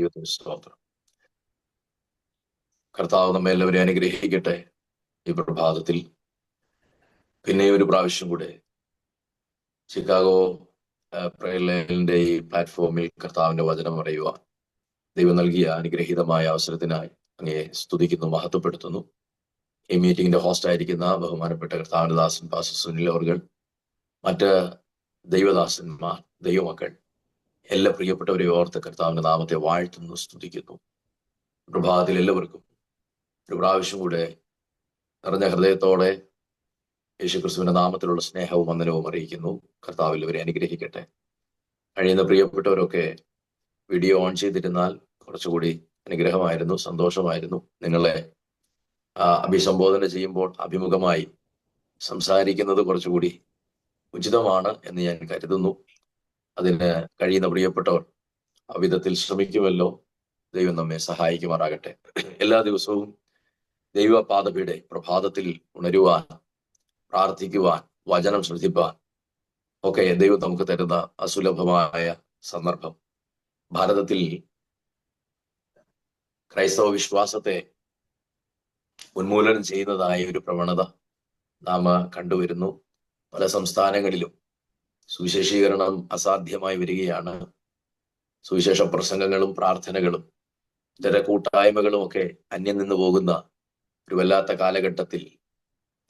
ദൈവത്തിന് സ്തോത്രം. കർത്താവ് നമ്മെ എല്ലാവരെയും അനുഗ്രഹിക്കട്ടെ. ഈ പ്രഭാതത്തിൽ പിന്നെ ഒരു പ്രാവശ്യം കൂടെ ചിക്കാഗോ പ്രയർ ലൈനിന്റെ ഈ പ്ലാറ്റ്ഫോമിൽ കർത്താവിന്റെ വചനം പറയുവാൻ ദൈവം നൽകിയ അനുഗ്രഹീതമായ അവസരത്തിനായി അങ്ങേ സ്തുതിക്കുന്നു, മഹത്വപ്പെടുത്തുന്നു. ഈ മീറ്റിംഗിന്റെ ഹോസ്റ്റ് ആയിരിക്കുന്ന ബഹുമാനപ്പെട്ട കർത്താവിന്റെ ദാസൻ പാസ്റ്റർ സുനിൽ അവർകൾ, മറ്റ് ദൈവദാസന്മാർ, ദൈവമക്കൾ, എല്ലാ പ്രിയപ്പെട്ടവരെ ഓർത്ത് കർത്താവിന്റെ നാമത്തെ വാഴ്ത്തുന്നു, സ്തുതിക്കുന്നു. പ്രഭാതത്തിൽ എല്ലാവർക്കും ഒരു പ്രാവശ്യം കൂടെ നിറഞ്ഞ ഹൃദയത്തോടെ യേശുക്രിസ്തുവിന്റെ നാമത്തിലുള്ള സ്നേഹവും വന്ദനവും അറിയിക്കുന്നു. കർത്താവിൽ ഇവരെ അനുഗ്രഹിക്കട്ടെ. കഴിയുന്ന പ്രിയപ്പെട്ടവരൊക്കെ വീഡിയോ ഓൺ ചെയ്തിരുന്നാൽ കുറച്ചുകൂടി അനുഗ്രഹമായിരുന്നു, സന്തോഷമായിരുന്നു. നിങ്ങളെ അഭിസംബോധന ചെയ്യുമ്പോൾ അഭിമുഖമായി സംസാരിക്കുന്നത് കുറച്ചുകൂടി ഉചിതമാണ് എന്ന് ഞാൻ കരുതുന്നു. അതിന് കഴിയുന്ന പ്രിയപ്പെട്ടവർ അവിധത്തിൽ ശ്രമിക്കുമല്ലോ. ദൈവം നമ്മെ സഹായിക്കുമാറാകട്ടെ. എല്ലാ ദിവസവും ദൈവപാദപീഠെ പ്രഭാതത്തിൽ ഉണരുവാൻ, പ്രാർത്ഥിക്കുവാൻ, വചനം ശ്രദ്ധിപ്പാൻ ഒക്കെ ദൈവം നമുക്ക് തരുന്ന അസുലഭമായ സന്ദർഭം. ഭാരതത്തിൽ ക്രൈസ്തവ വിശ്വാസത്തെ ഉന്മൂലനം ചെയ്യുന്നതായ ഒരു പ്രവണത നാം കണ്ടുവരുന്നു. പല സംസ്ഥാനങ്ങളിലും സുവിശേഷീകരണം അസാധ്യമായി വരികയാണ്. സുവിശേഷ പ്രസംഗങ്ങളും പ്രാർത്ഥനകളും ഇതര കൂട്ടായ്മകളും ഒക്കെ അന്യം നിന്ന് പോകുന്ന ഒരു വല്ലാത്ത കാലഘട്ടത്തിൽ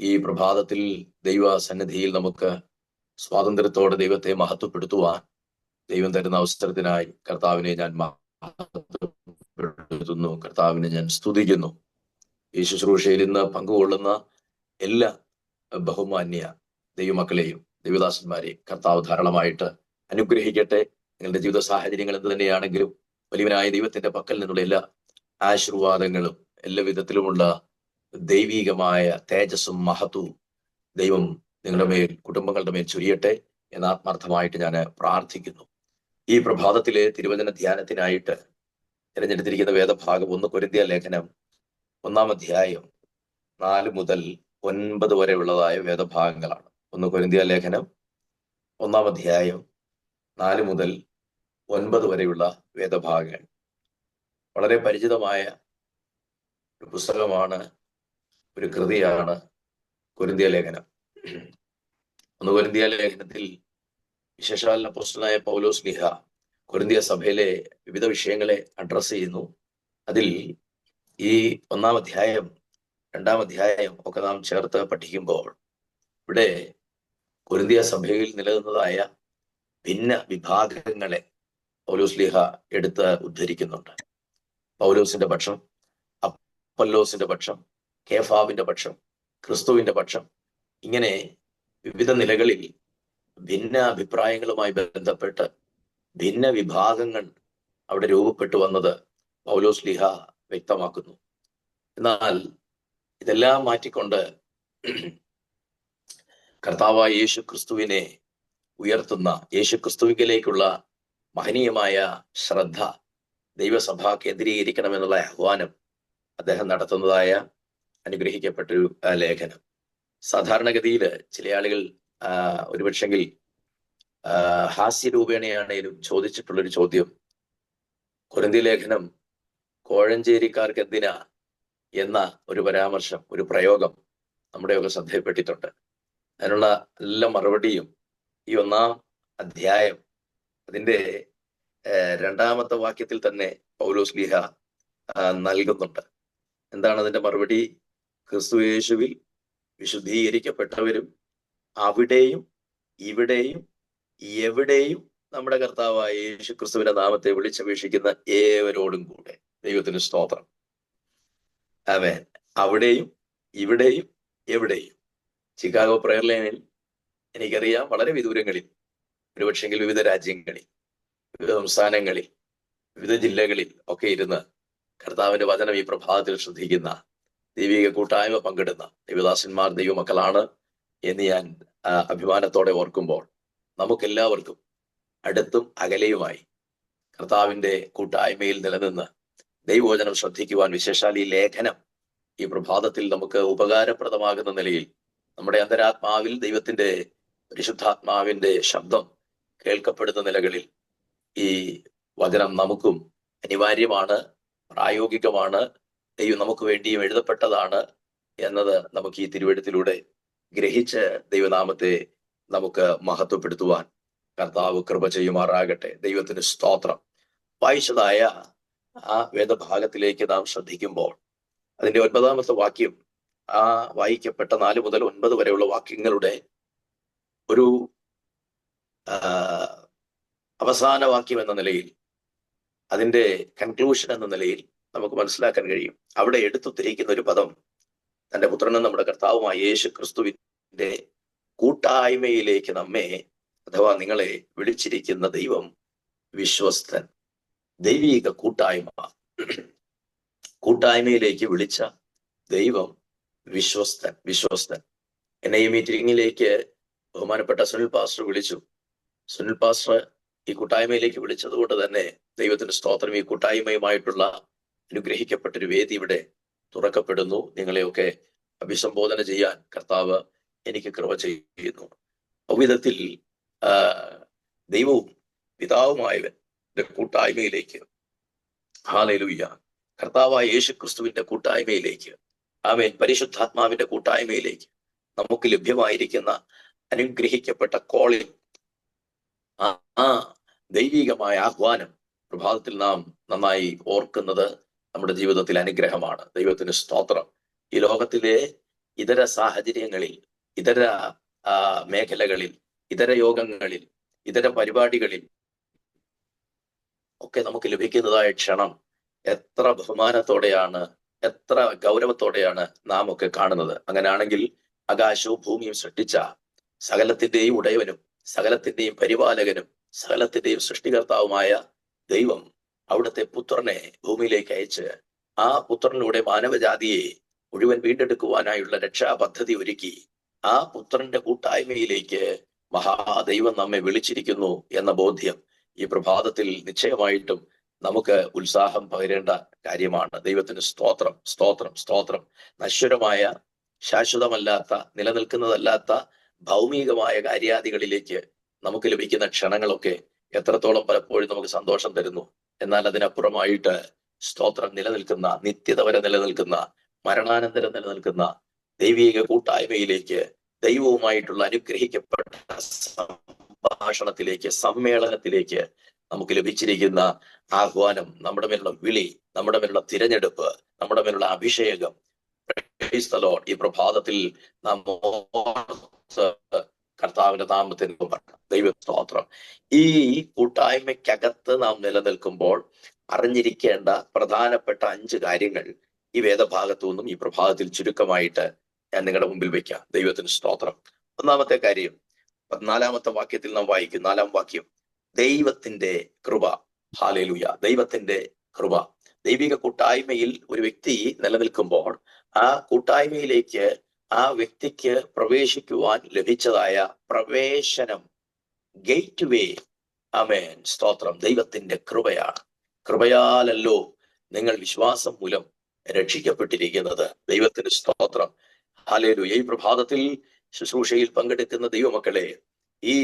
ഈ പ്രഭാതത്തിൽ ദൈവ സന്നിധിയിൽ നമുക്ക് സ്വാതന്ത്ര്യത്തോടെ ദൈവത്തെ മഹത്വപ്പെടുത്തുവാൻ ദൈവം തരുന്ന അവസരത്തിനായി കർത്താവിനെ ഞാൻ മഹത്വപ്പെടുത്തുന്നു, കർത്താവിനെ ഞാൻ സ്തുതിക്കുന്നു. ഈ ശുശ്രൂഷയിൽ ഇന്ന് പങ്കുകൊള്ളുന്ന എല്ലാ ബഹുമാന്യ ദൈവമക്കളെയും ദൈവദാസന്മാരെയും കർത്താവ് ധാരാളമായിട്ട് അനുഗ്രഹിക്കട്ടെ. നിങ്ങളുടെ ജീവിത സാഹചര്യങ്ങൾ എന്ത് തന്നെയാണെങ്കിലും വലിയവനായ ദൈവത്തിന്റെ പക്കൽ നിന്നുള്ള എല്ലാ ആശീർവാദങ്ങളും എല്ലാ വിധത്തിലുമുള്ള ദൈവീകമായ തേജസ്സും മഹത്വവും ദൈവം നിങ്ങളുടെ മേൽ, കുടുംബങ്ങളുടെ മേൽ ചൊരിയട്ടെ എന്ന് ആത്മാർത്ഥമായിട്ട് ഞാൻ പ്രാർത്ഥിക്കുന്നു. ഈ പ്രഭാതത്തിലെ തിരുവചന ധ്യാനത്തിനായിട്ട് തിരഞ്ഞെടുത്തിരിക്കുന്ന വേദഭാഗം 1 കൊരിന്ത്യർ ലേഖനം 1-ാം അധ്യായം 4 മുതൽ 9 വരെ ഉള്ളതായ വേദഭാഗങ്ങളാണ്. 1 കൊരിന്ത്യർ ലേഖനം 1-ാം അധ്യായം 4 മുതൽ 9 വരെയുള്ള വേദഭാഗങ്ങൾ. വളരെ പരിചിതമായ ഒരു പുസ്തകമാണ്, ഒരു കൃതിയാണ് കൊരിന്ത്യർ ലേഖനം. 1 കൊരിന്ത്യർ ലേഖനത്തിൽ വിശേഷാൽ അപ്പോസ്തലനായ പൗലോസ് ശ്ലീഹ കൊരിന്ത്യ സഭയിലെ വിവിധ വിഷയങ്ങളെ അഡ്രസ് ചെയ്യുന്നു. അതിൽ ഈ 1-ാം അധ്യായം 2-ാം അധ്യായം ഒക്കെ നാം ചേർത്ത് പഠിക്കുമ്പോൾ ഇവിടെ കൊരിന്ത്യ സഭയിൽ നിലനിന്നതായ ഭിന്ന വിഭാഗങ്ങളെ പൗലോസ് ശ്ലീഹ എടുത്ത് ഉദ്ധരിക്കുന്നുണ്ട്. പൗലോസിന്റെ പക്ഷം, അപ്പൊല്ലോസിന്റെ പക്ഷം, കേഫാവിന്റെ പക്ഷം, ക്രിസ്തുവിന്റെ പക്ഷം, ഇങ്ങനെ വിവിധ നിലകളിൽ ഭിന്ന അഭിപ്രായങ്ങളുമായി ബന്ധപ്പെട്ട് ഭിന്ന വിഭാഗങ്ങൾ അവിടെ രൂപപ്പെട്ടു വന്നത് പൗലോസ് ശ്ലീഹ വ്യക്തമാക്കുന്നു. എന്നാൽ ഇതെല്ലാം മാറ്റിക്കൊണ്ട് കർത്താവായ യേശു ക്രിസ്തുവിനെ ഉയർത്തുന്ന, യേശു ക്രിസ്തുവിലേക്കുള്ള മഹനീയമായ ശ്രദ്ധ ദൈവസഭ കേന്ദ്രീകരിക്കണമെന്നുള്ള ആഹ്വാനം അദ്ദേഹം നടത്തുന്നതായ അനുഗ്രഹിക്കപ്പെട്ടൊരു ലേഖനം. സാധാരണഗതിയിൽ ചില ആളുകൾ ഒരുപക്ഷെങ്കിൽ ഹാസ്യരൂപേണയാണേലും ചോദിച്ചിട്ടുള്ളൊരു ചോദ്യം, കൊരിന്ത്യ ലേഖനം കോഴഞ്ചേരിക്കാർക്ക് എന്തിനാ എന്ന ഒരു പരാമർശം, ഒരു പ്രയോഗം നമ്മുടെയൊക്കെ ശ്രദ്ധയിൽപ്പെട്ടിട്ടുണ്ട്. അതിനുള്ള എല്ലാ മറുപടിയും ഈ 1-ാം അധ്യായം അതിൻ്റെ 2-ാമത്തെ വാക്യത്തിൽ തന്നെ പൗലോസ് ശ്ലീഹ നൽകുന്നുണ്ട്. എന്താണ് അതിന്റെ മറുപടി? ക്രിസ്തു യേശുവിൽ വിശുദ്ധീകരിക്കപ്പെട്ടവരും അവിടെയും ഇവിടെയും എവിടെയും നമ്മുടെ കർത്താവായ യേശു ക്രിസ്തുവിന്റെ നാമത്തെ വിളിച്ചപേക്ഷിക്കുന്ന ഏവരോടും കൂടെ ദൈവത്തിന് സ്തോത്രം. ആമേൻ. അവിടെയും ഇവിടെയും എവിടെയും. ചിക്കാഗോ പ്രയർ ലൈനിൽ എനിക്കറിയാം വളരെ വിദൂരങ്ങളിൽ, ഒരുപക്ഷെങ്കിൽ വിവിധ രാജ്യങ്ങളിൽ, വിവിധ സംസ്ഥാനങ്ങളിൽ, വിവിധ ജില്ലകളിൽ ഒക്കെ ഇരുന്ന് കർത്താവിന്റെ വചനം ഈ പ്രഭാതത്തിൽ ശ്രദ്ധിക്കുന്ന ദൈവിക കൂട്ടായ്മ പങ്കിടുന്ന ദൈവദാസന്മാർ, ദൈവമക്കളാണ് എന്ന് ഞാൻ അഭിമാനത്തോടെ ഓർക്കുമ്പോൾ നമുക്കെല്ലാവർക്കും അടുത്തും അകലെയുമായി കർത്താവിന്റെ കൂട്ടായ്മയിൽ നിലനിന്ന് ദൈവവചനം ശ്രദ്ധിക്കുവാൻ, വിശേഷാൽ ഈ ലേഖനം ഈ പ്രഭാതത്തിൽ നമുക്ക് ഉപകാരപ്രദമാകുന്ന നിലയിൽ നമ്മുടെ അന്തരാത്മാവിൽ ദൈവത്തിന്റെ പരിശുദ്ധാത്മാവിന്റെ ശബ്ദം കേൾക്കപ്പെടുന്ന നിലകളിൽ ഈ വചനം നമുക്കും അനിവാര്യമാണ്, പ്രായോഗികമാണ്, ദൈവം നമുക്ക് വേണ്ടിയും എഴുതപ്പെട്ടതാണ് എന്നത് നമുക്ക് ഈ തിരുവെഴുത്തിലൂടെ ഗ്രഹിച്ച് ദൈവനാമത്തെ നമുക്ക് മഹത്വപ്പെടുത്തുവാൻ കർത്താവ് കൃപ ചെയ്യുമാറാകട്ടെ. ദൈവത്തിന് സ്തോത്രം. വായിച്ചതായ ആ വേദഭാഗത്തിലേക്ക് നാം ശ്രദ്ധിക്കുമ്പോൾ അതിന്റെ 9-ാമത്തെ വാക്യം, ആ വായിക്കപ്പെട്ട 4 മുതൽ 9 വരെയുള്ള വാക്യങ്ങളുടെ ഒരു അവസാന വാക്യം എന്ന നിലയിൽ, അതിന്റെ കൺക്ലൂഷൻ എന്ന നിലയിൽ നമുക്ക് മനസ്സിലാക്കാൻ കഴിയും. അവിടെ എടുത്തുത്തിരിക്കുന്ന ഒരു പദം, തന്റെ പുത്രനും നമ്മുടെ കർത്താവുമായ യേശു ക്രിസ്തുവിന്റെ കൂട്ടായ്മയിലേക്ക് നമ്മെ, അഥവാ നിങ്ങളെ വിളിച്ചിരിക്കുന്ന ദൈവം വിശ്വസ്തൻ. ദൈവീക കൂട്ടായ്മയിലേക്ക് വിളിച്ച ദൈവം വിശ്വസ്തൻ. വിശ്വസ്തൻ. എന്നെ ഈ മീറ്റിംഗിലേക്ക് ബഹുമാനപ്പെട്ട സുനിൽ പാസ്റ്റർ വിളിച്ചു. സുനിൽ പാസ്റ്റർ ഈ കൂട്ടായ്മയിലേക്ക് വിളിച്ചത് കൊണ്ട് തന്നെ ദൈവത്തിന്റെ സ്തോത്രം, ഈ കൂട്ടായ്മയുമായിട്ടുള്ള അനുഗ്രഹിക്കപ്പെട്ടൊരു വേദി ഇവിടെ തുറക്കപ്പെടുന്നു. നിങ്ങളെയൊക്കെ അഭിസംബോധന ചെയ്യാൻ കർത്താവ് എനിക്ക് കൃപ ചെയ്യുന്നു. അവിധത്തിൽ ദൈവവും പിതാവുമായവന്റെ കൂട്ടായ്മയിലേക്ക്, ഹല്ലേലൂയ, കർത്താവായ യേശു ക്രിസ്തുവിന്റെ കൂട്ടായ്മയിലേക്ക്, ആമേൻ, പരിശുദ്ധാത്മാവിന്റെ കൂട്ടായ്മയിലേക്ക് നമുക്ക് ലഭ്യമായിരിക്കുന്ന അനുഗ്രഹിക്കപ്പെട്ട കോളിൽ, ആ ദൈവികമായ ആഹ്വാനം പ്രഭാതത്തിൽ നാം നന്നായി ഓർക്കുന്നത് നമ്മുടെ ജീവിതത്തിൽ അനുഗ്രഹമാണ്. ദൈവത്തിന് സ്തോത്രം. ഈ ലോകത്തിലെ ഇതര സാഹചര്യങ്ങളിൽ, ഇതര മേഖലകളിൽ, ഇതര യോഗങ്ങളിൽ, ഇതര പരിപാടികളിൽ ഒക്കെ നമുക്ക് ലഭിക്കുന്നതായ ക്ഷണം എത്ര ബഹുമാനത്തോടെയാണ്, എത്ര ഗൗരവത്തോടെയാണ് നാം ഒക്കെ കാണുന്നത്. അങ്ങനെയാണെങ്കിൽ ആകാശവും ഭൂമിയും സൃഷ്ടിച്ച സകലത്തിന്റെയും ഉടയവനും സകലത്തിന്റെയും പരിപാലകനും സകലത്തിന്റെയും സൃഷ്ടികർത്താവുമായ ദൈവം അവിടുത്തെ പുത്രനെ ഭൂമിയിലേക്ക് അയച്ച് ആ പുത്രനിലൂടെ മാനവജാതിയെ മുഴുവൻ വീണ്ടെടുക്കുവാനായുള്ള രക്ഷാപദ്ധതി ഒരുക്കി ആ പുത്രന്റെ കൂട്ടായ്മയിലേക്ക് മഹാദൈവം നമ്മെ വിളിച്ചിരിക്കുന്നു എന്ന ബോധ്യം ഈ പ്രഭാതത്തിൽ നിശ്ചയമായിട്ടും നമുക്ക് ഉത്സാഹം പകരേണ്ട കാര്യമാണ്. ദൈവത്തിന് സ്തോത്രം, സ്തോത്രം, സ്തോത്രം. നശ്വരമായ, ശാശ്വതമല്ലാത്ത, നിലനിൽക്കുന്നതല്ലാത്ത ഭൗമികമായ കാര്യാദികളിലേക്ക് നമുക്ക് ലഭിക്കുന്ന ക്ഷണങ്ങളൊക്കെ എത്രത്തോളം പലപ്പോഴും നമുക്ക് സന്തോഷം തരുന്നു. എന്നാൽ അതിനപ്പുറമായിട്ട് സ്തോത്രം നിലനിൽക്കുന്ന, നിത്യത വരെ നിലനിൽക്കുന്ന, മരണാനന്തരം നിലനിൽക്കുന്ന ദൈവിക കൂട്ടായ്മയിലേക്ക്, ദൈവവുമായിട്ടുള്ള അനുഗ്രഹിക്കപ്പെട്ട സംഭാഷണത്തിലേക്ക്, സമ്മേളനത്തിലേക്ക് നമുക്ക് ലഭിച്ചിരിക്കുന്ന ആഹ്വാനം, നമ്മുടെ മേലുള്ള വിളി, നമ്മുടെ മേലുള്ള തിരഞ്ഞെടുപ്പ്, നമ്മുടെ മേലുള്ള അഭിഷേകം, ഈ പ്രഭാതത്തിൽ നാം കർത്താവിന്റെ നാമത്തിന് ദൈവ സ്തോത്രം. ഈ കൂട്ടായ്മയ്ക്കകത്ത് നാം നിലനിൽക്കുമ്പോൾ അറിഞ്ഞിരിക്കേണ്ട പ്രധാനപ്പെട്ട 5 കാര്യങ്ങൾ ഈ വേദഭാഗത്തു നിന്നും ഈ പ്രഭാതത്തിൽ ചുരുക്കമായിട്ട് ഞാൻ നിങ്ങളുടെ മുമ്പിൽ വെക്കാം. ദൈവത്തിന് സ്തോത്രം. ഒന്നാമത്തെ കാര്യം 14-ാമത്തെ വാക്യത്തിൽ നാം വായിക്കും. 4-ാം വാക്യം, ദൈവത്തിന്റെ കൃപ. ഹല്ലേലൂയ. ദൈവത്തിന്റെ കൃപ. ദൈവിക കൂട്ടായ്മയിൽ ഒരു വ്യക്തി നിലനിൽക്കുമ്പോൾ ആ കൂട്ടായ്മയിലേക്ക് ആ വ്യക്തിക്ക് പ്രവേശിക്കുവാൻ ലഭിച്ചതായ പ്രവേശനം, ഗേറ്റ് വേ, ആമേൻ, സ്തോത്രം, ദൈവത്തിന്റെ കൃപയാണ്. കൃപയാലല്ലോ നിങ്ങൾ വിശ്വാസം മൂലം രക്ഷിക്കപ്പെട്ടിരിക്കുന്നത്. ദൈവത്തിന് സ്തോത്രം. ഹല്ലേലൂയ. ഈ പ്രഭാതത്തിൽ ശുശ്രൂഷയിൽ പങ്കെടുക്കുന്ന ദൈവമക്കളെ, ഈ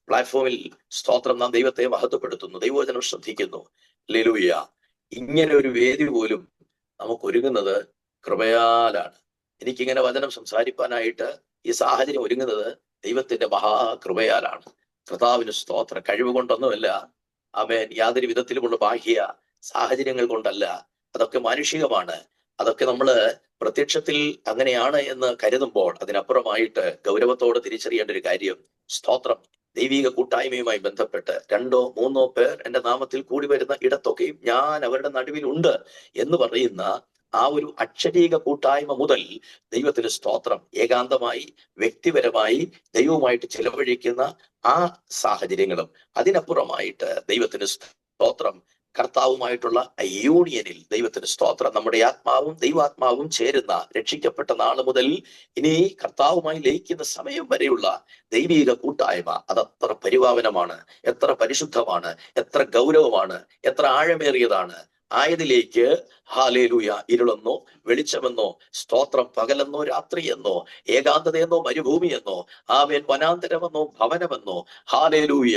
പ്ലാറ്റ്ഫോമിൽ സ്തോത്രം, നാം ദൈവത്തെ മഹത്വപ്പെടുത്തുന്നു, ദൈവവചനം ശ്രദ്ധിക്കുന്നു. ഹല്ലേലൂയ. ഇങ്ങനെ ഒരു വേദി പോലും നമുക്ക് ഒരുങ്ങുന്നത് കൃപയാലാണ്. എനിക്കിങ്ങനെ വചനം സംസാരിക്കാനായിട്ട് ഈ സാഹചര്യം ഒരുങ്ങുന്നത് ദൈവത്തിന്റെ മഹാകൃപയാലാണ്. കർത്താവിന് സ്തോത്ര. കഴിവ് കൊണ്ടൊന്നുമല്ല, ആമേൻ, യാതൊരു വിധത്തിലുമുള്ള ബാഹ്യ സാഹചര്യങ്ങൾ കൊണ്ടല്ല. അതൊക്കെ മാനുഷികമാണ്. അതൊക്കെ നമ്മള് പ്രത്യക്ഷത്തിൽ അങ്ങനെയാണ് എന്ന് കരുതുമ്പോൾ അതിനപ്പുറമായിട്ട് ഗൗരവത്തോടെ തിരിച്ചറിയേണ്ട ഒരു കാര്യം, സ്തോത്രം, ദൈവിക കൂട്ടായ്മയുമായി ബന്ധപ്പെട്ട് 2 or 3 പേർ എന്റെ നാമത്തിൽ കൂടി വരുന്ന ഇടത്തൊക്കെയും ഞാൻ അവരുടെ നടുവിലുണ്ട് എന്ന് പറയുന്ന ആ ഒരു അക്ഷരീക കൂട്ടായ്മ മുതൽ ദൈവത്തിന് സ്തോത്രം, ഏകാന്തമായി വ്യക്തിപരമായി ദൈവവുമായിട്ട് ചിലവഴിക്കുന്ന ആ സാഹചര്യങ്ങളും, അതിനപ്പുറമായിട്ട് ദൈവത്തിന് സ്തോത്രം, കർത്താവുമായിട്ടുള്ള യൂണിയനിൽ ദൈവത്തിന് സ്തോത്രം, നമ്മുടെ ആത്മാവും ദൈവാത്മാവും ചേരുന്ന രക്ഷിക്കപ്പെട്ട നാള് മുതൽ ഇനി കർത്താവുമായി ലയിക്കുന്ന സമയം വരെയുള്ള ദൈവിക കൂട്ടായ്മ, അതത്ര പരിപാവനമാണ്, എത്ര പരിശുദ്ധമാണ്, എത്ര ഗൗരവമാണ്, എത്ര ആഴമേറിയതാണ്. ആയതിലേക്ക് ഹല്ലേലൂയ, ഇരുളെന്നോ വെളിച്ചമെന്നോ, സ്തോത്രം, പകലെന്നോ രാത്രിയെന്നോ, ഏകാന്തതയെന്നോ മരുഭൂമിയെന്നോ, ആമേൻ, വനാന്തരമെന്നോ ഭവനമെന്നോ, ഹല്ലേലൂയ,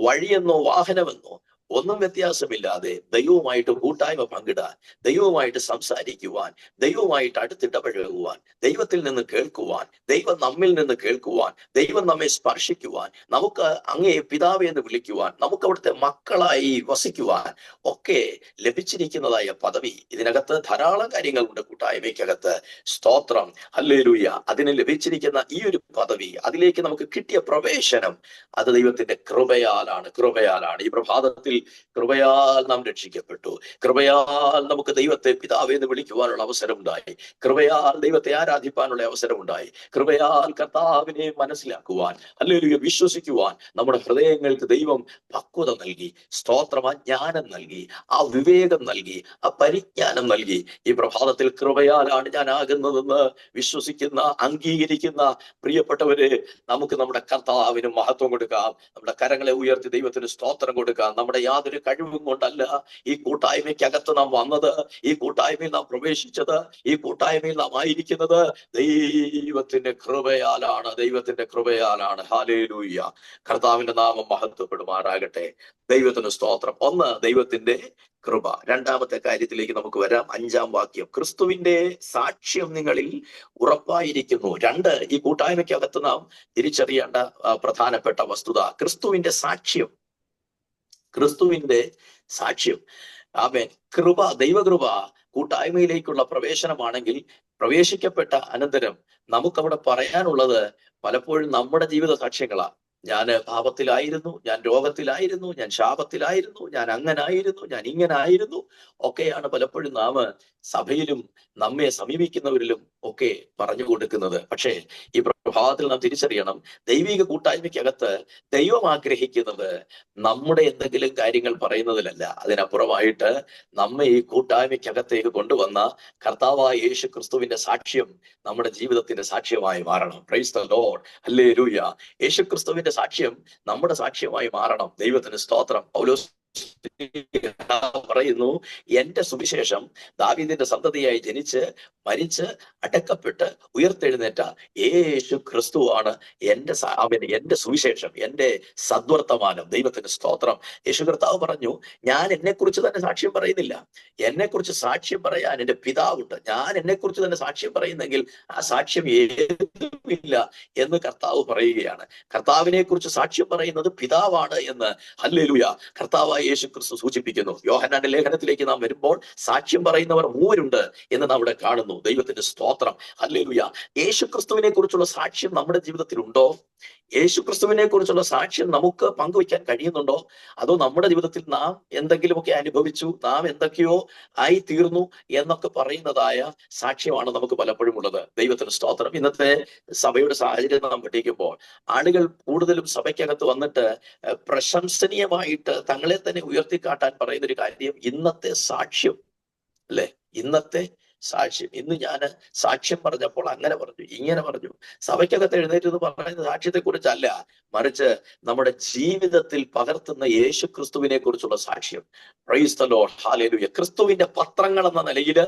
വഴിയെന്നോ വാഹനമെന്നോ ഒന്നും വ്യത്യാസമില്ലാതെ ദൈവവുമായിട്ട് കൂട്ടായ്മ പങ്കിടാൻ, ദൈവവുമായിട്ട് സംസാരിക്കുവാൻ, ദൈവവുമായിട്ട് അടുത്തിടപഴകുവാൻ, ദൈവത്തിൽ നിന്ന് കേൾക്കുവാൻ, ദൈവം നമ്മിൽ നിന്ന് കേൾക്കുവാൻ, ദൈവം നമ്മെ സ്പർശിക്കുവാൻ, നമുക്ക് അങ്ങേ പിതാവേ എന്ന് വിളിക്കുവാൻ, നമുക്ക് അവിടുത്തെ മക്കളായി വസിക്കുവാൻ ഒക്കെ ലഭിച്ചിരിക്കുന്നതായ പദവി. ഇതിനകത്ത് ധാരാളം കാര്യങ്ങളുണ്ട് കൂട്ടായ്മയ്ക്കകത്ത്. സ്തോത്രം, ഹല്ലേലൂയ. അതിന് ലഭിച്ചിരിക്കുന്ന ഈ ഒരു പദവി, അതിലേക്ക് നമുക്ക് കിട്ടിയ പ്രവേശനം, അത് ദൈവത്തിന്റെ കൃപയാലാണ്. ഈ പ്രഭാതത്തിൽ കൃപയാൽ നാം രക്ഷിക്കപ്പെട്ടു. കൃപയാൽ നമുക്ക് ദൈവത്തെ പിതാവേ എന്ന് വിളിക്കുവാനുള്ള അവസരമുണ്ടായി. കൃപയാൽ ദൈവത്തെ ആരാധിപ്പാനുള്ള അവസരമുണ്ടായി. കൃപയാൽ കർത്താവിനെ മനസ്സിലാക്കുവാൻ, ഹല്ലേലൂയ, വിശ്വസിക്കുവാൻ നമ്മുടെ ഹൃദയങ്ങൾക്ക് ദൈവം പക്വത നൽകി. സ്തോത്രം, ആ ജ്ഞാനം നൽകി, ആ വിവേകം നൽകി, ആ പരിജ്ഞാനം നൽകി. ഈ പ്രഭാതത്തിൽ കൃപയാലാണ് ഞാൻ ആകുന്നതെന്ന് വിശ്വസിക്കുന്ന, അംഗീകരിക്കുന്ന പ്രിയപ്പെട്ടവരെ, നമുക്ക് നമ്മുടെ കർത്താവിന് മഹത്വം കൊടുക്കാം. നമ്മുടെ കരങ്ങളെ ഉയർത്തി ദൈവത്തിന് സ്തോത്രം കൊടുക്കാം. നമ്മുടെ യാതൊരു കഴിവും കൊണ്ടല്ല ഈ കൂട്ടായ്മയ്ക്കകത്ത് നാം വന്നത്, ഈ കൂട്ടായ്മയിൽ നാം പ്രവേശിച്ചത്, ഈ കൂട്ടായ്മയിൽ നാം ആയിരിക്കുന്നത് ദൈവത്തിന്റെ കൃപയാലാണ്. ഹല്ലേലൂയ. കർത്താവിന്റെ നാമം മഹത്വപ്പെടുമാറാകട്ടെ. ദൈവത്തിന് സ്തോത്രം. ഒന്ന്, ദൈവത്തിന്റെ കൃപ. രണ്ടാമത്തെ കാര്യത്തിലേക്ക് നമുക്ക് വരാം. 5-ാം വാക്യം, ക്രിസ്തുവിന്റെ സാക്ഷ്യം നിങ്ങളിൽ ഉറപ്പായിരിക്കുന്നു. രണ്ട്, ഈ കൂട്ടായ്മയ്ക്കകത്ത് നാം തിരിച്ചറിയേണ്ട പ്രധാനപ്പെട്ട വസ്തുത, ക്രിസ്തുവിന്റെ സാക്ഷ്യം. ആമേൻ. കൃപ, ദൈവകൃപ കൂട്ടായ്മയിലേക്കുള്ള പ്രവേശനമാണെങ്കിൽ, പ്രവേശിക്കപ്പെട്ട അനന്തരം നമുക്കവിടെ പറയാനുള്ളത് പലപ്പോഴും നമ്മുടെ ജീവിത സാക്ഷ്യങ്ങളാ. ഞാൻ പാപത്തിലായിരുന്നു, ഞാൻ രോഗത്തിലായിരുന്നു, ഞാൻ ശാപത്തിലായിരുന്നു, ഞാൻ അങ്ങനായിരുന്നു, ഞാൻ ഇങ്ങനായിരുന്നു ഒക്കെയാണ് പലപ്പോഴും നാം സഭയിലും നമ്മെ സമീപിക്കുന്നവരിലും ഒക്കെ പറഞ്ഞു കൊടുക്കുന്നത്. പക്ഷേ ഈ പ്രഭാതത്തിൽ നാം തിരിച്ചറിയണം, ദൈവിക കൂട്ടായ്മയ്ക്കകത്ത് ദൈവം ആഗ്രഹിക്കുന്നത് നമ്മുടെ എന്തെങ്കിലും കാര്യങ്ങൾ പറയുന്നതിലല്ല. അതിനപ്പുറമായിട്ട് നമ്മെ ഈ കൂട്ടായ്മയ്ക്കകത്തേക്ക് കൊണ്ടുവന്ന കർത്താവായ യേശു ക്രിസ്തുവിന്റെ സാക്ഷ്യം നമ്മുടെ ജീവിതത്തിന്റെ സാക്ഷ്യമായി മാറണം. Praise the Lord, hallelujah. യേശു ക്രിസ്തുവിന്റെ സാക്ഷ്യം നമ്മുടെ സാക്ഷ്യമായി മാറണം. ദൈവത്തിന് സ്തോത്രം. പൗലോസ് പറയുന്നു, എന്റെ സുവിശേഷം ദാവീദിന്റെ സന്തതിയായി ജനിച്ച് മരിച്ച് അടക്കപ്പെട്ട് ഉയർത്തെഴുന്നേറ്റ യേശു ക്രിസ്തുവാണ് എന്റെ സുവിശേഷം, എന്റെ സദ്വർത്തമാനം. ദൈവത്തിന് സ്തോത്രം. യേശു കർത്താവ് പറഞ്ഞു, ഞാൻ എന്നെക്കുറിച്ച് തന്നെ സാക്ഷ്യം പറയുന്നില്ല, എന്നെക്കുറിച്ച് സാക്ഷ്യം പറയാൻ എന്റെ പിതാവുണ്ട്. ഞാൻ എന്നെക്കുറിച്ച് തന്നെ സാക്ഷ്യം പറയുന്നെങ്കിൽ ആ സാക്ഷ്യം ഏതുമില്ല എന്ന് കർത്താവ് പറയുകയാണ്. കർത്താവിനെ കുറിച്ച് സാക്ഷ്യം പറയുന്നത് പിതാവാണ് എന്ന്, ഹല്ലേലൂയ, കർത്താവായ യേശു ക്രിസ്തു സൂചിപ്പിക്കുന്നു. യോഹന്നാന്റെ ലേഖനത്തിലേക്ക് നാം വരുമ്പോൾ സാക്ഷ്യം പറയുന്നവർ മൂവരുണ്ട് എന്ന് നാം ഇവിടെ കാണുന്നു. ദൈവത്തിന്റെ സ്തോത്രം, ഹല്ലേലൂയ. യേശു ക്രിസ്തുവിനെ കുറിച്ചുള്ള സാക്ഷ്യം നമ്മുടെ ജീവിതത്തിൽ ഉണ്ടോ? യേശു ക്രിസ്തുവിനെ കുറിച്ചുള്ള സാക്ഷ്യം നമുക്ക് പങ്കുവയ്ക്കാൻ കഴിയുന്നുണ്ടോ? അതോ നമ്മുടെ ജീവിതത്തിൽ നാം എന്തെങ്കിലുമൊക്കെ അനുഭവിച്ചു, നാം എന്തൊക്കെയോ ആയി തീർന്നു എന്നൊക്കെ പറയുന്നതായ സാക്ഷ്യമാണ് നമുക്ക് പലപ്പോഴും ഉള്ളത്. ദൈവത്തിന് സ്തോത്രം. ഇന്നത്തെ സഭയുടെ സാഹചര്യം നാം പഠിക്കുമ്പോൾ ആളുകൾ കൂടുതലും സഭയ്ക്കകത്ത് വന്നിട്ട് പ്രശംസനീയമായിട്ട് തങ്ങളെ തന്നെ ഉയർത്തിക്കാട്ടാൻ പറയുന്ന ഒരു കാര്യം ഇന്നത്തെ സാക്ഷ്യം, അല്ലെ? ഇന്നത്തെ സാക്ഷ്യം. ഇന്ന് ഞാൻ സാക്ഷ്യം പറഞ്ഞപ്പോൾ അങ്ങനെ പറഞ്ഞു, ഇങ്ങനെ പറഞ്ഞു. സഭയ്ക്കകത്ത് എഴുന്നേറ്റ് എന്ന് പറയുന്ന സാക്ഷ്യത്തെ കുറിച്ചല്ല, മറിച്ച് നമ്മുടെ ജീവിതത്തിൽ പകർത്തുന്ന യേശു ക്രിസ്തുവിനെ കുറിച്ചുള്ള സാക്ഷ്യം. Price the Lord, hallelujah. ക്രിസ്തുവിന്റെ പത്രങ്ങൾ എന്ന നിലയിൽ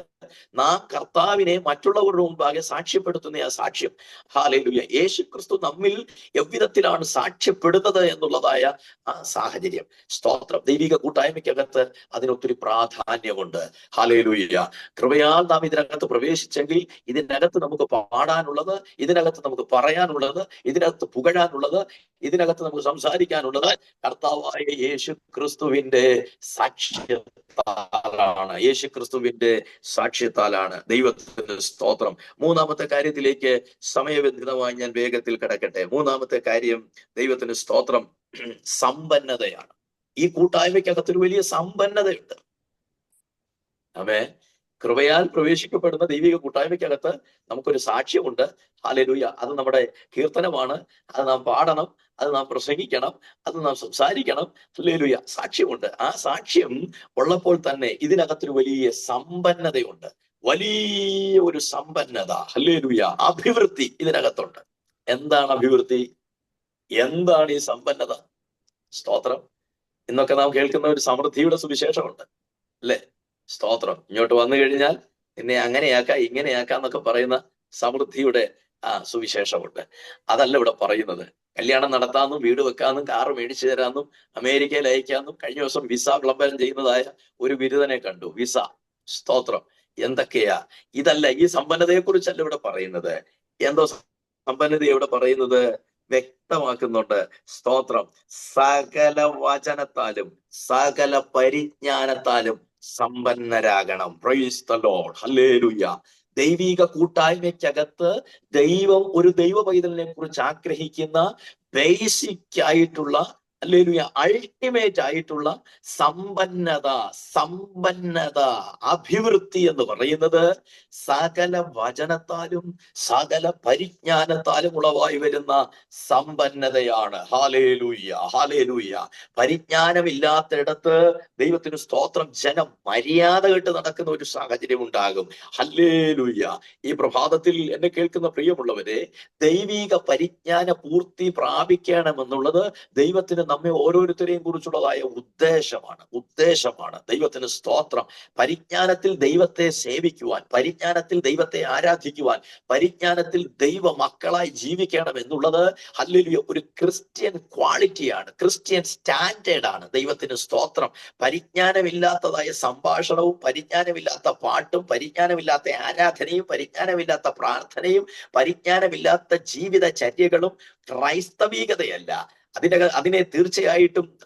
നാം കർത്താവിനെ മറ്റുള്ളവരുടെ മുമ്പാകെ സാക്ഷ്യപ്പെടുത്തുന്ന ആ സാക്ഷ്യം, ഹല്ലേലൂയ. യേശു ക്രിസ്തു നമ്മിൽ എவ்விதത്തിലാണ് സാക്ഷ്യപ്പെടുന്നത് എന്നുള്ളതായ ആ സാഹചര്യം. സ്തോത്രം. ദൈവിക കൂട്ടായ്മയ്ക്കകത്ത് അതിനൊത്തിരി പ്രാധാന്യമുണ്ട്. ഹല്ലേലൂയ. കൃപയാൽ നാം ഇതിനകത്ത് പ്രവേശിച്ചെങ്കിൽ ഇതിനകത്ത് നമുക്ക് പാടാനുള്ളത്, ഇതിനകത്ത് നമുക്ക് പറയാനുള്ളത്, ഇതിനകത്ത് പുകഴാനുള്ളത്, ഇതിനകത്ത് നമുക്ക് സംസാരിക്കാനുള്ളത് കർത്താവായ യേശു ക്രിസ്തുവിന്റെ സാക്ഷ്യത്താലാണ്. യേശു ക്രിസ്തുവിന്റെ സാക്ഷ്യത്താലാണ്. ദൈവത്തിന് സ്തോത്രം. മൂന്നാമത്തെ കാര്യത്തിലേക്ക് സമയബന്ധിതമായി ഞാൻ വേഗത്തിൽ കിടക്കട്ടെ. മൂന്നാമത്തെ കാര്യം, ദൈവത്തിന് സ്തോത്രം, സമ്പന്നതയാണ്. ഈ കൂട്ടായ്മയ്ക്കകത്തൊരു വലിയ സമ്പന്നതയുണ്ട്. ആമേൻ. കൃപയാൽ പ്രവേശിക്കപ്പെടുന്ന ദൈവിക കൂട്ടായ്മയ്ക്കകത്ത് നമുക്കൊരു സാക്ഷ്യമുണ്ട്. ഹല്ലേലൂയ. അത് നമ്മുടെ കീർത്തനമാണ്. അത് നാം പാടണം, അത് നാം പ്രസംഗിക്കണം, അത് നാം സംസാരിക്കണം. ഹല്ലേലൂയ. സാക്ഷ്യമുണ്ട്. ആ സാക്ഷ്യം ഉള്ളപ്പോൾ തന്നെ ഇതിനകത്തൊരു വലിയ സമ്പന്നതയുണ്ട്. വലിയ ഒരു സമ്പന്നത, ഹല്ലേലൂയ, അഭിവൃദ്ധി ഇതിനകത്തുണ്ട്. എന്താണ് അഭിവൃദ്ധി? എന്താണ് ഈ സമ്പന്നത? സ്തോത്രം. ഇന്നൊക്കെ നാം കേൾക്കുന്ന ഒരു സമൃദ്ധിയുടെ സുവിശേഷമുണ്ട്, അല്ലെ? സ്തോത്രം. ഇങ്ങോട്ട് വന്നു കഴിഞ്ഞാൽ നിന്നെ അങ്ങനെയാക്കാം ഇങ്ങനെയാക്കാം എന്നൊക്കെ പറയുന്ന സമൃദ്ധിയുടെ സുവിശേഷമുണ്ട്. അതല്ല ഇവിടെ പറയുന്നത്. കല്യാണം നടത്താന്നും വീട് വെക്കാന്നും കാറ് മേടിച്ചു തരാന്നും അമേരിക്കയിൽ അയക്കാന്നും കഴിഞ്ഞ ദിവസം വിസ വിളംബരം ചെയ്യുന്നതായ ഒരു ബിരുദനെ കണ്ടു. വിസ, സ്തോത്രം, എന്തൊക്കെയാ ഇതല്ല. ഈ സമ്പന്നതയെ കുറിച്ചല്ല ഇവിടെ പറയുന്നത്. എന്തോ സമ്പന്നത ഇവിടെ പറയുന്നത് വ്യക്തമാക്കുന്നുണ്ട്. സ്തോത്രം, സകല വചനത്താലും സകല പരിജ്ഞാനത്താലും സമ്പന്നരാകണം. Praise the Lord, hallelujah. ദൈവിക കൂട്ടായ്മയ്ക്കകത്ത് ദൈവം ഒരു ദൈവ പൈതലിനെ കുറിച്ച് ആഗ്രഹിക്കുന്ന ബേസിക് ആയിട്ടുള്ള, ഹല്ലേലൂയ, അൾട്ടിമേറ്റ് ആയിട്ടുള്ള സമ്പന്നത, അഭിവൃദ്ധി എന്ന് പറയുന്നത് സകല വചനത്താലും സകല പരിജ്ഞാനത്താലും ഉളവായി വരുന്ന സമ്പന്നതയാണ്. Hallelujah, hallelujah. പരിജ്ഞാനമില്ലാത്തയിടത്ത് ദൈവത്തിന് സ്തോത്രം, ജനം മര്യാദ കെട്ട് നടക്കുന്ന ഒരു സാഹചര്യം ഉണ്ടാകും. ഹല്ലേലൂയ. ഈ പ്രഭാതത്തിൽ എന്നെ കേൾക്കുന്ന പ്രിയമുള്ളവരെ, ദൈവിക പരിജ്ഞാന പൂർത്തി പ്രാപിക്കണമെന്നുള്ളത് ദൈവത്തിന് നമ്മെ ഓരോരുത്തരെയും കുറിച്ചുള്ളതായ ഉദ്ദേശമാണ്. ദൈവത്തിന് സ്തോത്രം. പരിജ്ഞാനത്തിൽ ദൈവത്തെ സേവിക്കുവാൻ, പരിജ്ഞാനത്തിൽ ദൈവത്തെ ആരാധിക്കുവാൻ, പരിജ്ഞാനത്തിൽ ദൈവ മക്കളായി ജീവിക്കണം എന്നുള്ളത് ഹല്ലേലൂയ ഒരു ക്രിസ്ത്യൻ ക്വാളിറ്റിയാണ്, ക്രിസ്ത്യൻ സ്റ്റാൻഡേർഡ് ആണ്. ദൈവത്തിന് സ്തോത്രം. പരിജ്ഞാനമില്ലാത്തതായ സംഭാഷണവും, പരിജ്ഞാനമില്ലാത്ത പാട്ടും, പരിജ്ഞാനമില്ലാത്ത ആരാധനയും, പരിജ്ഞാനമില്ലാത്ത പ്രാർത്ഥനയും, പരിജ്ഞാനമില്ലാത്ത ജീവിതചര്യകളും ക്രൈസ്തവികതയല്ല. അതിനെ തീർച്ചയായിട്ടും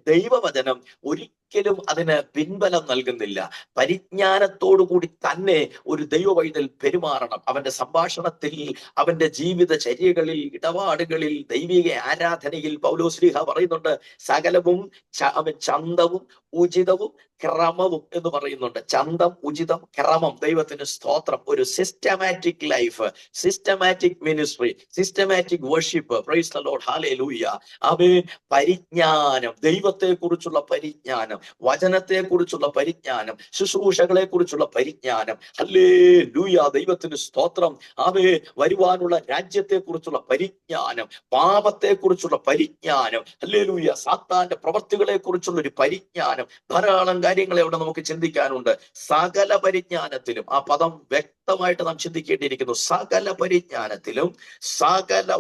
ദൈവവചനം ഒരിക്കലും അതിന് പിൻബലം നൽകുന്നില്ല. പരിജ്ഞാനത്തോടുകൂടി തന്നെ ഒരു ദൈവ പൈതൽ പെരുമാറണം. അവന്റെ സംഭാഷണത്തിൽ, അവന്റെ ജീവിതചര്യകളിൽ, ഇടപാടുകളിൽ, ദൈവിക ആരാധനയിൽ പൗലോസ് പറയുന്നുണ്ട്, സകലവും ചന്തവും ഉചിതവും ക്രമവും എന്ന് പറയുന്നുണ്ട്. ചന്തം, ഉചിതം, ക്രമം. ദൈവത്തിന് സ്തോത്രം. ഒരു systematic life, systematic ministry, systematic worship. Praise the Lord, hallelujah. ആമേൻ. പരിജ്ഞാനം, ദൈവത്തെ കുറിച്ചുള്ള പരിജ്ഞാനം, വചനത്തെ കുറിച്ചുള്ള പരിജ്ഞാനം, ശുശ്രൂഷകളെ കുറിച്ചുള്ള പരിജ്ഞാനം. ഹല്ലേലൂയ. ദൈവത്തിന് സ്തോത്രം. ആമേൻ. വരുവാനുള്ള രാജ്യത്തെ കുറിച്ചുള്ള പരിജ്ഞാനം, പാപത്തെ കുറിച്ചുള്ള പരിജ്ഞാനം. ഹല്ലേലൂയ. സാത്താന്റെ പ്രവൃത്തികളെ കുറിച്ചുള്ള ഒരു പരിജ്ഞാനം. ധാരാളം കാര്യങ്ങളെ അവിടെ നമുക്ക് ചിന്തിക്കാനുണ്ട്. സകല പരിജ്ഞാനത്തിലും, ആ പദം വ്യക്തമായിട്ട് നാം ചിന്തിക്കേണ്ടിയിരിക്കുന്നു. സകല പരിജ്ഞാനത്തിലും സകല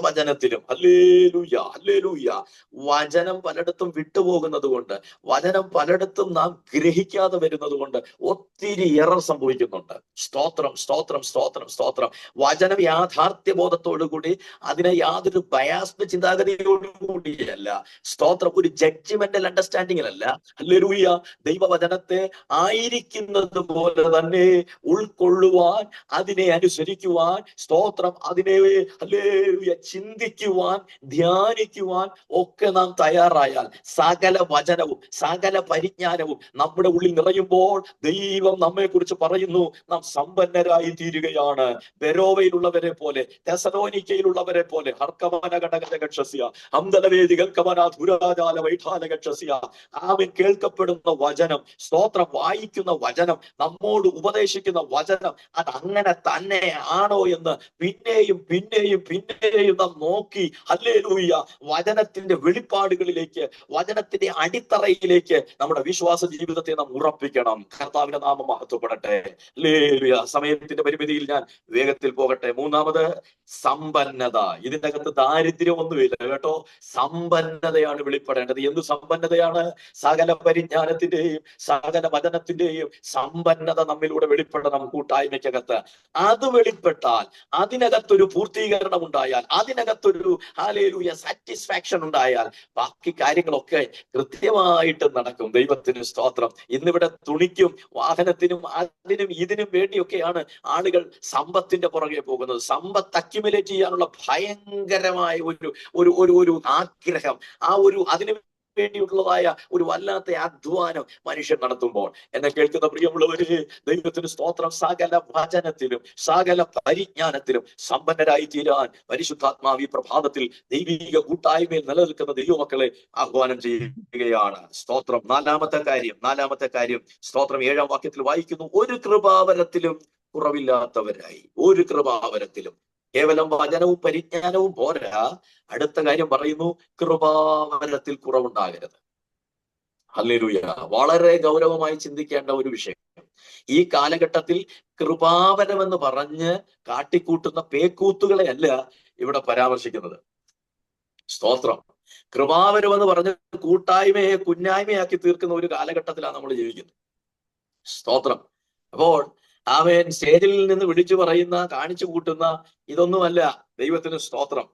വചനത്തിലും. Hallelujah, hallelujah. വചനം പലയിടത്തും വിട്ടുപോകുന്നത് കൊണ്ട്, വചനം പലയിടത്തും നാം ഗ്രഹിക്കാതെ വരുന്നത് കൊണ്ട് ഒത്തിരി എറർ സംഭവിക്കുന്നുണ്ട്. സ്തോത്രം, സ്തോത്രം, സ്തോത്രം, സ്തോത്രം. വചനം യാഥാർത്ഥ്യബോധത്തോടുകൂടി, അതിനെ യാതൊരു ബയാസ്ഡ് ചിന്താഗതിയോടുകൂടിയല്ല, സ്തോത്രം, ഒരു ജഡ്ജ്മെന്റൽ അണ്ടർസ്റ്റാൻഡിങ്ങിലല്ല. ഹല്ലേലൂയ. ദൈവവചനത്തെ ആയിരിക്കുന്നത് പോലെ തന്നെ ഉൾക്കൊള്ളുവാൻ, അതിനെ അനുസരിക്കുവാൻ, സ്തോത്രം, അതിനെ ഹല്ലേലൂയ ചിന്തിക്കുവാൻ, ധ്യാനിക്കുവാൻ ഒക്കെ നാം തയ്യാറായാൽ, സകല വചനവും സകല പരിജ്ഞാനവും നമ്മുടെ ഉള്ളിൽ നിറയുമ്പോൾ ദൈവം നമ്മെ കുറിച്ച് പറയുന്നു, നാം സമ്പന്നരായി തീരുകയാണ്. ബെരോവയിലുള്ളവരെ പോലെ, തെസലോനിക്കയിലുള്ളവരെ പോലെ, ആമേൻ. കേൾക്കപ്പെടുന്ന വചനം, സ്തോത്രം, വായിക്കുന്ന വചനം, നമ്മോട് ഉപദേശിക്കുന്ന വചനം, അത് അങ്ങനെ തന്നെ ആണോ എന്ന് പിന്നെയും പിന്നെയും പിന്നെയും നാം നോക്കി, ഹല്ലേലൂയ, വചനത്തിന്റെ വെളിപ്പാടുകളിലേക്ക്, വചനത്തിന്റെ അടിത്തറയിലേക്ക് നമ്മുടെ വിശ്വാസ ജീവിതത്തെ നാം ഉറപ്പിക്കണം. കർത്താവിന്റെ നാമം മഹത്വപ്പെടട്ടെ. ഹല്ലേലൂയ. സമയത്തിന്റെ പരിമിതിയിൽ ഞാൻ വേഗത്തിൽ പോകട്ടെ. മൂന്നാമത്, സമ്പന്നത. ഇതിന്റെ അകത്ത് ദാരിദ്ര്യമൊന്നുമില്ല കേട്ടോ. സമ്പന്നതയാണ് വെളിപ്പെടേണ്ടത്. എന്ത് സമ്പന്നതയാണ്? സകല പരിജ്ഞാനത്തിന്റെയും സകല വചനത്തിന്റെയും സമ്പന്നത നമ്മിലൂടെ വെളിപ്പെടണം കൂട്ടായ്മയ്ക്കകത്ത്. അത് വെളിപ്പെട്ടാൽ, അതിനകത്തൊരു പൂർത്തീകരണം ഉണ്ടായാൽ, അതിനകത്തൊരു ഹല്ലേലൂയ സാറ്റിസ്ഫാക്ഷൻ ഉണ്ടായാൽ, ബാക്കി കാര്യങ്ങളൊക്കെ കൃത്യമായിട്ട് നടക്കും. ദൈവത്തിന് സ്തോത്രം. ഇന്നിവിടെ തുണിക്കും വാഹനത്തിനും അതിനും ഇതിനും വേണ്ടിയൊക്കെയാണ് ആളുകൾ സമ്പത്തിന്റെ പുറകെ പോകുന്നത്. സമ്പത്ത് അക്യുമുലേറ്റ് ചെയ്യാനുള്ള ഭയങ്കരമായ ഒരു ആഗ്രഹം, അതിനു വേണ്ടിയുള്ളതായ ഒരു വല്ലാത്ത അധ്വാനം മനുഷ്യൻ നടത്തുമ്പോൾ, എന്നെ കേൾക്കുന്ന പ്രിയമുള്ളവര്, ദൈവത്തിന് സ്തോത്രം, സകല വചനത്തിലും സകല പരിജ്ഞാനത്തിലും സമ്പന്നരായി തീരാൻ പരിശുദ്ധാത്മാവ് ഈ പ്രഭാതത്തിൽ ദൈവിക കൂട്ടായ്മയിൽ നിലനിൽക്കുന്ന ദൈവമക്കളെ ആഹ്വാനം ചെയ്യുകയാണ്. സ്തോത്രം. നാലാമത്തെ കാര്യം, സ്തോത്രം, 7-ാം വാക്യത്തിൽ വായിക്കുന്നു, ഒരു കൃപാവരത്തിലും കുറവില്ലാത്തവരായി. ഒരു കൃപാവരത്തിലും. കേവലം വചനവും പരിജ്ഞാനവും പോരാ, അടുത്ത കാര്യം പറയുന്നു, കൃപാവരത്തിൽ കുറവുണ്ടാകരുത്. ഹല്ലേലൂയ. വളരെ ഗൗരവമായി ചിന്തിക്കേണ്ട ഒരു വിഷയം. ഈ കാലഘട്ടത്തിൽ കൃപാവരമെന്ന് പറഞ്ഞ് കാട്ടിക്കൂട്ടുന്ന പേക്കൂത്തുകളെ അല്ല ഇവിടെ പരാമർശിക്കുന്നത്. സ്തോത്രം. കൃപാവരമെന്ന് പറഞ്ഞ് കൂട്ടായ്മയെ കുന്നായ്മയാക്കി തീർക്കുന്ന ഒരു കാലഘട്ടത്തിലാണ് നമ്മൾ ജീവിക്കുന്നത്. സ്തോത്രം. അപ്പോൾ ആമേൻ സ്റ്റേജിൽ നിന്ന് വിളിച്ചു പറയുന്ന, കാണിച്ചു കൂട്ടുന്ന ഇതൊന്നുമല്ല ദൈവത്തിന് സ്തോത്രം.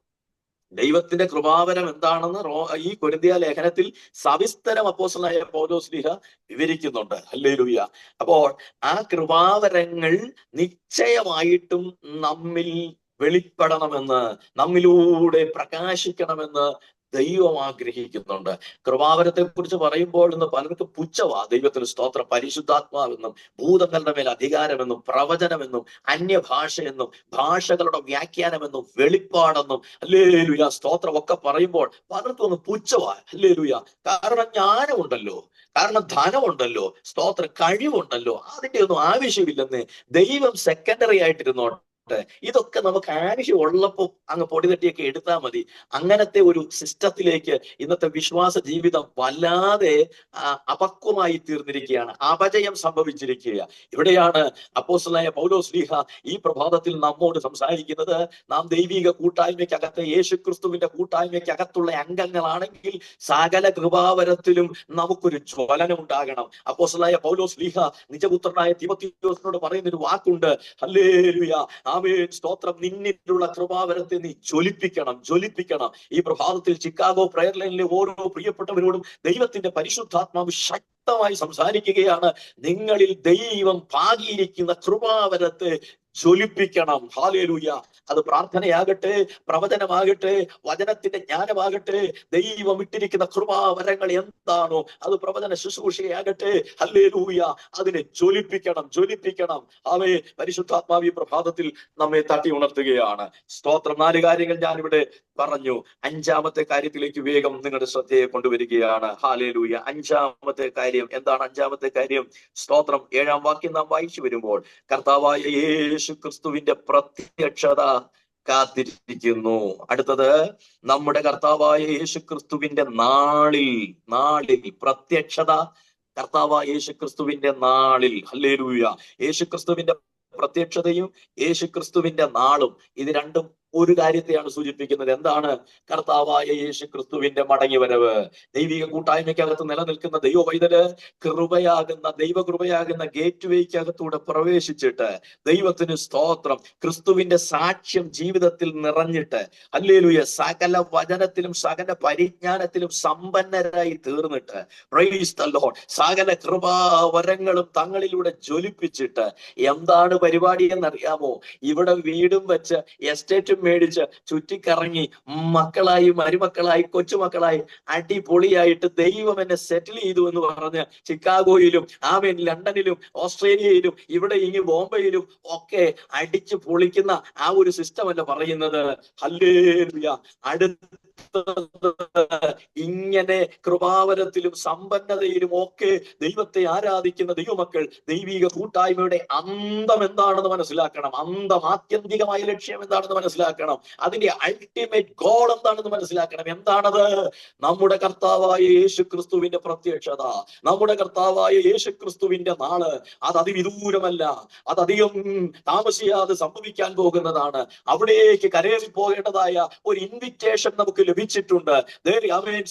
ദൈവത്തിന്റെ കൃപാവരം എന്താണെന്ന് ഈ കൊരിന്ത്യ ലേഖനത്തിൽ സവിസ്തരം അപ്പോസ്തലനായ പൗലോസ്ലീഹ വിവരിക്കുന്നുണ്ട്. ഹല്ലേലൂയ. അപ്പോൾ ആ കൃപാവരങ്ങൾ നിശ്ചയമായിട്ടും നമ്മിൽ വെളിപ്പെടണമെന്ന്, നമ്മിലൂടെ പ്രകാശിക്കണമെന്ന് ദൈവം ആഗ്രഹിക്കുന്നുണ്ട്. കൃപാവരത്തെ കുറിച്ച് പറയുമ്പോൾ ഇന്ന് പലർക്കും പുച്ഛവാ. ദൈവത്തിന് സ്തോത്രം. പരിശുദ്ധാത്മാവെന്നും ഭൂതങ്ങളുടെ മേൽ അധികാരമെന്നും പ്രവചനമെന്നും അന്യഭാഷയെന്നും ഭാഷകളുടെ വ്യാഖ്യാനമെന്നും വെളിപ്പാടെന്നും ഹല്ലേലൂയ സ്തോത്രം ഒക്കെ പറയുമ്പോൾ പലർക്കും ഒന്ന് പുച്ഛവാ. ഹല്ലേലൂയ. കാരണം ജ്ഞാനമുണ്ടല്ലോ, കാരണം ധനമുണ്ടല്ലോ, സ്തോത്രം കഴിവുണ്ടല്ലോ, അതിന്റെ ഒന്നും ആവശ്യമില്ലെന്ന് ദൈവം സെക്കൻഡറി ആയിട്ടിരുന്നോട്ടെ. ഇതൊക്കെ നമുക്ക് ആവശ്യമുള്ളപ്പോൾ അങ്ങ് പൊടി തട്ടിയൊക്കെ എടുത്താൽ മതി. അങ്ങനത്തെ ഒരു സിസ്റ്റത്തിലേക്ക് ഇന്നത്തെ വിശ്വാസ ജീവിതം വല്ലാതെ അപക്വമായി തീർന്നിരിക്കുകയാണ്. അപജയം സംഭവിച്ചിരിക്കുക. ഇവിടെയാണ് അപ്പോസ്തലനായ പൗലോസ്ലീഹ ഈ പ്രഭാതത്തിൽ നമ്മോട് സംസാരിക്കുന്നത്. നാം ദൈവിക കൂട്ടായ്മയ്ക്കകത്ത്, യേശുക്രിസ്തുവിന്റെ കൂട്ടായ്മയ്ക്കകത്തുള്ള അംഗങ്ങളാണെങ്കിൽ സകല കൃപാവരത്തിലും നമുക്കൊരു ജ്വലനം ഉണ്ടാകണം. അപ്പോസ്തലനായ പൗലോസ്ലീഹ നിജപുത്രനായ തിമോഥെയോസിനോട് പറയുന്ന ഒരു വാക്കുണ്ട്. ഹല്ലേലൂയ. ആമേൻ സ്തോത്രം. നിന്നിലുള്ള കൃപാവരത്തെ നീ ജ്വലിപ്പിക്കണം. ഈ പ്രഭാതത്തിൽ ചിക്കാഗോ പ്രയർ ലൈനിലെ ഓരോ പ്രിയപ്പെട്ടവരോടും ദൈവത്തിന്റെ പരിശുദ്ധാത്മാവ് ശക്തമായി സംസാരിക്കുകയാണ്. നിങ്ങളിൽ ദൈവം പാകിയിരിക്കുന്ന കൃപാവരത്തെ ജ്വലിപ്പിക്കണം. ഹല്ലേലൂയ. അത് പ്രാർത്ഥനയാകട്ടെ, പ്രവചനമാകട്ടെ, വചനത്തിന്റെ ജ്ഞാനമാകട്ടെ, ദൈവം ഇട്ടിരിക്കുന്ന കൃപാവരങ്ങൾ എന്താണോ അത് പ്രവചന ശുശ്രൂഷയാകട്ടെ, ഹല്ലേലൂയ, അതിനെ ജ്വലിപ്പിക്കണം. അവയെ പരിശുദ്ധാത്മാവ് ഈ പ്രഭാതത്തിൽ നമ്മെ തട്ടി ഉണർത്തുകയാണ്. സ്തോത്രം. 4 കാര്യങ്ങൾ ഞാനിവിടെ പറഞ്ഞു. 5ാമത്തെ കാര്യത്തിലേക്ക് വേഗം നിങ്ങളുടെ ശ്രദ്ധയെ കൊണ്ടുവരികയാണ്. ഹല്ലേലൂയ. 5ാമത്തെ കാര്യം എന്താണ്? 5ാമത്തെ കാര്യം സ്തോത്രം. 7ാം വാക്യം നാം വായിച്ചു വരുമ്പോൾ, കർത്താവായ യേശു ക്രിസ്തുവിന്റെ പ്രത്യക്ഷത കാത്തിരിക്കുന്നു. അടുത്തത്, നമ്മുടെ കർത്താവായ യേശു ക്രിസ്തുവിന്റെ നാളിൽ പ്രത്യക്ഷത. കർത്താവായ യേശു ക്രിസ്തുവിന്റെ നാളിൽ. ഹല്ലേലൂയ. യേശു ക്രിസ്തുവിന്റെ പ്രത്യക്ഷതയും യേശു ക്രിസ്തുവിന്റെ നാളും ഇത് രണ്ടും ഒരു കാര്യത്തെയാണ് സൂചിപ്പിക്കുന്നത്. എന്താണ്? കർത്താവായ യേശു ക്രിസ്തുവിന്റെ മടങ്ങിവരവ്. ദൈവിക കൂട്ടായ്മയ്ക്കകത്ത് നിലനിൽക്കുന്ന ദൈവവൈതല് ദൈവകൃപയാകുന്ന ഗേറ്റ് വേക്കകത്തൂടെ പ്രവേശിച്ചിട്ട് ദൈവത്തിന് സ്തോത്രം, ക്രിസ്തുവിന്റെ സാക്ഷ്യം ജീവിതത്തിൽ നിറഞ്ഞിട്ട്, ഹല്ലേലൂയ, സകല വചനത്തിലും സകല പരിജ്ഞാനത്തിലും സമ്പന്നരായി തീർന്നിട്ട്, പ്രൈസ് ദി ലോർഡ്, സകല കൃപാവരങ്ങളും തങ്ങളിലൂടെ ജ്വലിപ്പിച്ചിട്ട് എന്താണ് പരിപാടി എന്നറിയാമോ? ഇവിടെ വീടും വെച്ച് എസ്റ്റേറ്റും മേടിച്ച് ചുറ്റിക്കറങ്ങി മക്കളായി, മരുമക്കളായി, കൊച്ചുമക്കളായി അടിപൊളിയായിട്ട് ദൈവം എന്നെ സെറ്റിൽ ചെയ്തു എന്ന് പറഞ്ഞ് ചിക്കാഗോയിലും ലണ്ടനിലും ഓസ്ട്രേലിയയിലും ഇവിടെ ഇനി ബോംബെയിലും ഒക്കെ അടിച്ചു പൊളിക്കുന്ന ആ ഒരു സിസ്റ്റം അല്ല പറയുന്നത്. ഹല്ലേലൂയ. ഇങ്ങനെ കൃപാവരത്തിലും സമ്പന്നതയിലും ഒക്കെ ദൈവത്തെ ആരാധിക്കുന്ന ദൈവമക്കൾ ദൈവിക കൂട്ടായ്മയുടെ അന്തം എന്താണെന്ന് മനസ്സിലാക്കണം. ആത്യന്തികമായ ലക്ഷ്യം എന്താണെന്ന് മനസ്സിലാക്കണം. അതിന്റെ അൾട്ടിമേറ്റ് ഗോൾ എന്താണെന്ന് മനസ്സിലാക്കണം. എന്താണത്? നമ്മുടെ കർത്താവായ യേശു ക്രിസ്തുവിന്റെ പ്രത്യക്ഷത, നമ്മുടെ കർത്താവായ യേശു ക്രിസ്തുവിന്റെ നാള്. അത് അതിവിദൂരമല്ല, അതധികം താമസിയാതെ സംഭവിക്കാൻ പോകുന്നതാണ്. അവിടേക്ക് കരേറി പോകേണ്ടതായ ഒരു ഇൻവിറ്റേഷൻ നമുക്ക് ലഭിച്ചിട്ടുണ്ട്.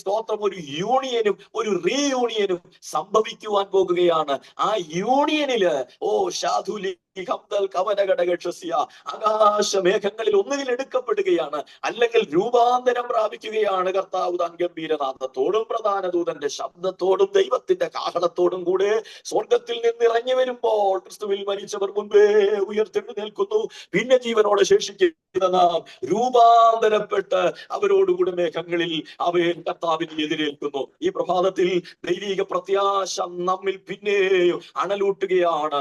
സ്തോത്രം. ഒരു യൂണിയനും ഒരു റീയൂണിയനും സംഭവിക്കുവാൻ പോകുകയാണ്. ആ യൂണിയനില് ആകാശമേഘങ്ങളിൽ ഒന്നുകിൽ എടുക്കപ്പെടുകയാണ്, അല്ലെങ്കിൽ രൂപാന്തരം പ്രാപിക്കുകയാണ്. കർത്താവ് താൻ ഗംഭീരനാഥത്തോടും പ്രധാന ദൂതന്റെ ശബ്ദത്തോടും ദൈവത്തിന്റെ കാഹളത്തോടും കൂടെ സ്വർഗത്തിൽ നിന്ന് ഇറങ്ങി വരുമ്പോൾ ക്രിസ്തുവിൽ മരിച്ചവർ മുൻപേ ഉയർത്തെഴുന്നേൽക്കുന്നു. പിന്നെ ജീവനോടെ ശേഷിക്കുന്ന നാം രൂപാന്തരപ്പെട്ട് അവരോടുകൂടെ മേഘങ്ങളിൽ അവയെ കർത്താവിനെ എതിരേൽക്കുന്നു. ഈ പ്രഭാതത്തിൽ ദൈവിക പ്രത്യാശ നമ്മിൽ പിന്നെ അണലൂട്ടുകയാണ്.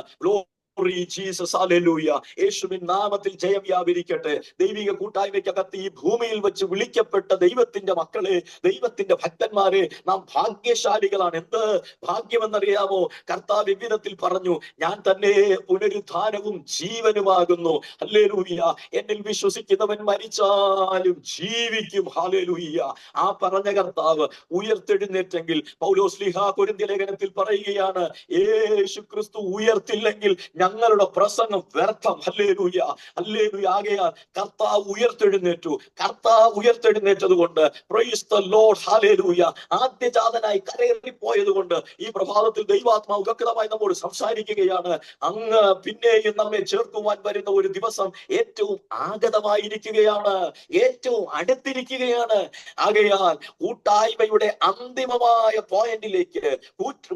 Jesus, hallelujah. യേശുവിൻ നാമത്തിൽ ജയം വ്യാപരിക്കട്ടെ. ദൈവിക കൂട്ടായ്മയ്ക്കകത്ത് ഈ ഭൂമിയിൽ വെച്ച് വിളിക്കപ്പെട്ട ദൈവത്തിന്റെ മക്കളെ, ദൈവത്തിന്റെ ഭക്തന്മാരെ, നാം ഭാഗ്യശാലികളാണ്. എന്ത് ഭാഗ്യമെന്നറിയാമോ? കർത്താവ് വിവിധത്തിൽ പറഞ്ഞു, ഞാൻ തന്നെ പുനരുത്ഥാനവും ജീവനുമാകുന്നു. ഹല്ലേലൂയ. എന്നിൽ വിശ്വസിക്കുന്നവൻ മരിച്ചാലും ജീവിക്കും. ഹല്ലേലൂയ. ആ പറഞ്ഞ കർത്താവ് ഉയർത്തെഴുന്നേറ്റെങ്കിൽ പൗലോസ് കൊരിന്ത്യ ലേഖനത്തിൽ പറയുകയാണ്, യേശു ക്രിസ്തു ഉയർത്തില്ലെങ്കിൽ ഞങ്ങളുടെ പ്രസംഗം വ്യർത്ഥം. Hallelujah, hallelujah. ആകയാൽ കർത്താവ് ഉയർത്തെഴുന്നേറ്റു. കർത്താവ് ഉയർത്തെഴുന്നേറ്റത് കൊണ്ട് പ്രൈസ് ദി ലോർഡ്, ഹല്ലേലൂയ. ആദ്യജാതനായി കരയേറിപ്പോയത് കൊണ്ട് ഈ പ്രഭാതത്തിൽ ദൈവാത്മാവ് വ്യക്തമായി നമ്മോട് സംസാരിക്കുകയാണ്. അങ്ങ് പിന്നെയും നമ്മെ ചേർക്കുവാൻ വരുന്ന ഒരു ദിവസം ഏറ്റവും ആഗതമായിരിക്കുകയാണ്, ഏറ്റവും അടുത്തിരിക്കുകയാണ്. ആകയാൽ കൂട്ടായ്മയുടെ അന്തിമമായ പോയിന്റിലേക്ക്,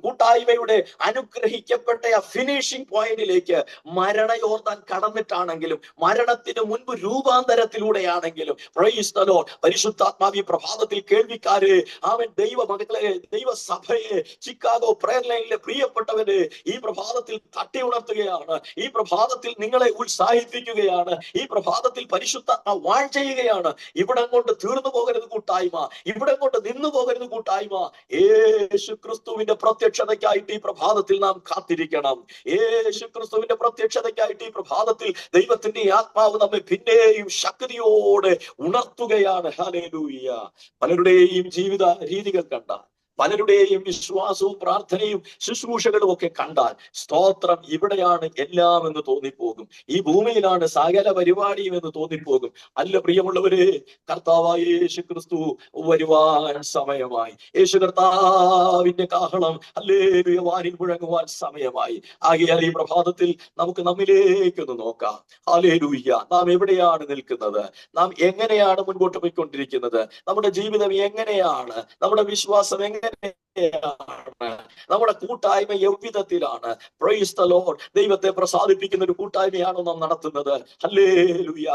കൂട്ടായ്മയുടെ അനുഗ്രഹിക്കപ്പെട്ട ഫിനിഷിംഗ് പോയിന്റിലേക്ക് മരണയോർദാൻ കടന്നിട്ടാണെങ്കിലും, മരണത്തിന് മുൻപ് രൂപാന്തരത്തിലൂടെയാണെങ്കിലും, പ്രൈസ് ദി ലോർഡ്, പരിശുദ്ധാത്മാവി പ്രഭാതത്തിൽ കേൾവിക്കാരെ, അവൻ ദൈവമക്കളെ, ദൈവസഭയെ, ചിക്കാഗോ പ്രയർ ലൈനിലെ പ്രിയപ്പെട്ടവരെ ഈ പ്രഭാതത്തിൽ തട്ടി ഉണർത്തുകയാണ്. ഈ പ്രഭാതത്തിൽ നിങ്ങളെ ഉത്സാഹിപ്പിക്കുകയാണ്. ഈ പ്രഭാതത്തിൽ പരിശുദ്ധാത്മ വാൾ ചെയ്യുകയാണ്. ഇവിടം കൊണ്ട് തീർന്നു പോകരുത് കൂട്ടായ്മ, ഇവിടം കൊണ്ട് നിന്നു പോകരുത് കൂട്ടായ്മ. യേശു ക്രിസ്തുവിന്റെ പ്രത്യക്ഷതയ്ക്കായിട്ട് ഈ പ്രഭാതത്തിൽ നാം കാത്തിരിക്കണം. യേശു ക്രിസ്തുവിന്റെ പ്രത്യക്ഷതയ്ക്കായിട്ട് ഈ പ്രഭാതത്തിൽ ദൈവത്തിന്റെ ആത്മാവ് നമ്മെ പിന്നെയും ശക്തിയോടെ ഉണർത്തുകയാണ്. ഹല്ലേലൂയ. പലരുടെയും ജീവിത രീതികൾ കണ്ടാൽ, പലരുടെയും വിശ്വാസവും പ്രാർത്ഥനയും ശുശ്രൂഷകളും ഒക്കെ കണ്ടാൽ, സ്തോത്രം, ഇവിടെയാണ് എല്ലാം എന്ന് തോന്നിപ്പോകും. ഈ ഭൂമിയിലാണ് സകല പരിപാടിയും എന്ന് തോന്നിപ്പോകും. അല്ല പ്രിയമുള്ളവരെ, കർത്താവായ യേശു ക്രിസ്തു വരുവാൻ സമയമായി. യേശു കർത്താവിന്റെ കാഹളം ഹല്ലേലൂയ വാനിൽ മുഴങ്ങുവാൻ സമയമായി. ആകയാൽ ഈ പ്രഭാതത്തിൽ നമുക്ക് നമ്മിലേക്കൊന്ന് നോക്കാം. ഹല്ലേലൂയ. നാം എവിടെയാണ് നിൽക്കുന്നത്? നാം എങ്ങനെയാണ് മുൻപോട്ട് പോയിക്കൊണ്ടിരിക്കുന്നത്? നമ്മുടെ ജീവിതം എങ്ങനെയാണ്? നമ്മുടെ വിശ്വാസം എങ്ങനെയാണ്? നമ്മുടെ കൂട്ടായ്മ എவ்விധത്തിലാണ്? Price the Lord. ദൈവത്തെ പ്രസാദിപ്പിക്കുന്ന ഒരു കൂട്ടായ്മയാണോ നാം നടത്തുന്നത്? ഹല്ലേലൂയ.